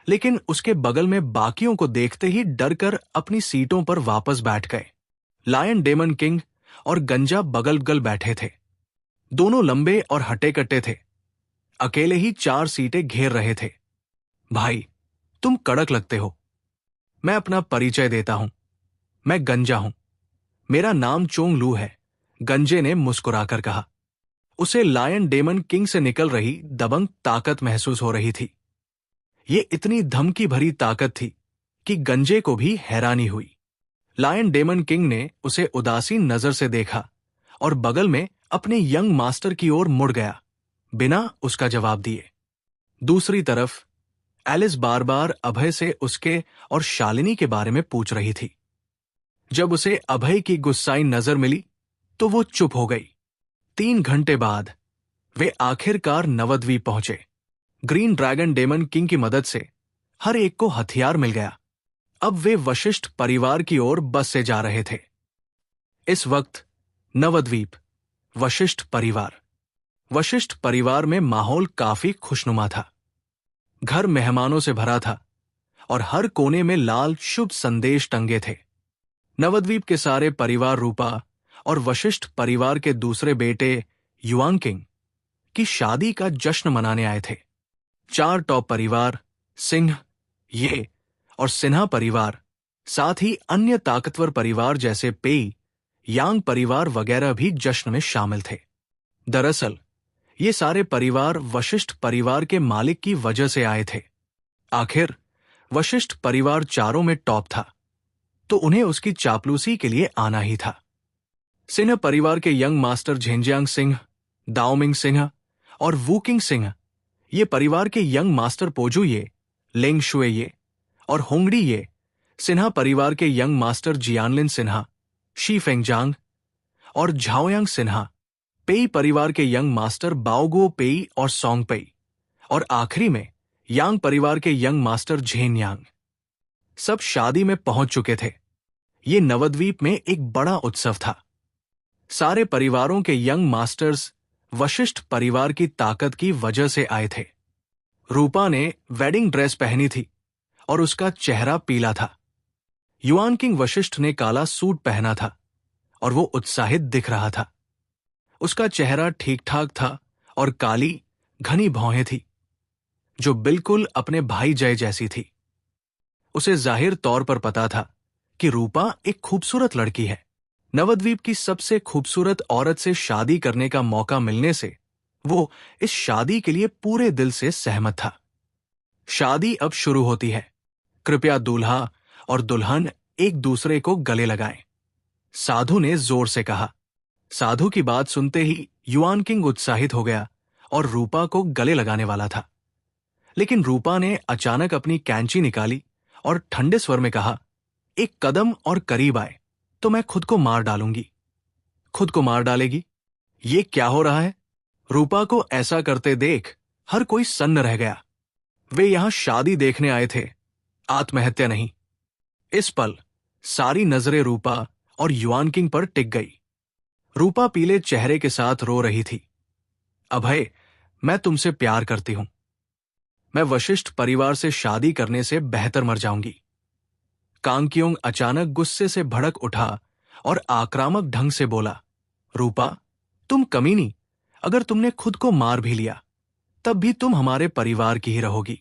लेकिन उसके बगल में बाकियों को देखते ही डरकर अपनी सीटों पर वापस बैठ गए। लायन डेमन किंग और गंजा बगल बगल बैठे थे। दोनों लंबे और हट्टे-कट्टे थे। अकेले ही 4 सीटें घेर रहे थे। भाई, तुम कड़क लगते हो। मैं अपना परिचय देता हूं। मैं गंजा हूं। मेरा नाम चोंग लू है, गंजे ने मुस्कुराकर कहा। उसे लायन डेमन किंग से निकल रही दबंग ताकत महसूस हो रही थी। ये इतनी धमकी भरी ताकत थी कि गंजे को भी हैरानी हुई। लायन डेमन किंग ने उसे उदासीन नजर से देखा और बगल में अपने यंग मास्टर की ओर मुड़ गया, बिना उसका जवाब दिए। दूसरी तरफ एलिस बार बार अभय से उसके और शालिनी के बारे में पूछ रही थी। जब उसे अभय की गुस्साई नजर मिली तो वो चुप हो गई। 3 घंटे बाद वे आखिरकार नवद्वीप पहुंचे। ग्रीन ड्रैगन डेमन किंग की मदद से हर एक को हथियार मिल गया। अब वे वशिष्ठ परिवार की ओर बस से जा रहे थे। इस वक्त नवद्वीप, वशिष्ठ परिवार में माहौल काफी खुशनुमा था। घर मेहमानों से भरा था और हर कोने में लाल शुभ संदेश टंगे थे। नवद्वीप के सारे परिवार रूपा और वशिष्ठ परिवार के दूसरे बेटे युआंकिंग की शादी का जश्न मनाने आए थे। 4 टॉप परिवार, सिंह, ये और सिन्हा परिवार, साथ ही अन्य ताकतवर परिवार जैसे पेई, यांग परिवार वगैरह भी जश्न में शामिल थे। दरअसल ये सारे परिवार वशिष्ठ परिवार के मालिक की वजह से आए थे। आखिर वशिष्ठ परिवार चारों में टॉप था, तो उन्हें उसकी चापलूसी के लिए आना ही था। सिन्हा परिवार के young master Zhenjiang Singh, Daoming Sinha और वूकिंग सिंह, ये परिवार के यंग मास्टर पोजू ये, लेंग शुए ये और होंगडी ये, सिन्हा परिवार के यंग मास्टर जियानलिन सिन्हा, शी फेंगजांग और झाओयांग सिन्हा, पेई परिवार के यंग मास्टर बाओगो पेई और सोंग पेई, और आखिरी में यांग परिवार के यंग मास्टर झेन यांग। सब शादी में पहुंच चुके थे। ये नवद्वीप में एक बड़ा उत्सव था। सारे परिवारों के यंग मास्टर्स वशिष्ठ परिवार की ताकत की वजह से आए थे। रूपा ने वेडिंग ड्रेस पहनी थी और उसका चेहरा पीला था। युआनकिंग वशिष्ठ ने काला सूट पहना था और वो उत्साहित दिख रहा था। उसका चेहरा ठीक ठाक था और काली घनी भौहें थी, जो बिल्कुल अपने भाई जय जैसी थी। उसे जाहिर तौर पर पता था कि रूपा एक खूबसूरत लड़की है। नवद्वीप की सबसे खूबसूरत औरत से शादी करने का मौका मिलने से वो इस शादी के लिए पूरे दिल से सहमत था। शादी अब शुरू होती है। कृपया दूल्हा और दुल्हन एक दूसरे को गले लगाएं, साधु ने जोर से कहा। साधु की बात सुनते ही युआनकिंग उत्साहित हो गया और रूपा को गले लगाने वाला था। लेकिन रूपा ने अचानक अपनी कैंची निकाली और ठंडे स्वर में कहा, एक कदम और करीब आए तो मैं खुद को मार डालूंगी। खुद को मार डालेगी? ये क्या हो रहा है? रूपा को ऐसा करते देख हर कोई सन्न रह गया। वे यहां शादी देखने आए थे, आत्महत्या नहीं। इस पल सारी नजरें रूपा और युआनकिंग पर टिक गई। रूपा पीले चेहरे के साथ रो रही थी। अभय, मैं तुमसे प्यार करती हूं। मैं वशिष्ठ परिवार से शादी करने से बेहतर मर जाऊंगी। कांगक्योंग अचानक गुस्से से भड़क उठा और आक्रामक ढंग से बोला, रूपा, तुम कमीनी, अगर तुमने खुद को मार भी लिया तब भी तुम हमारे परिवार की ही रहोगी।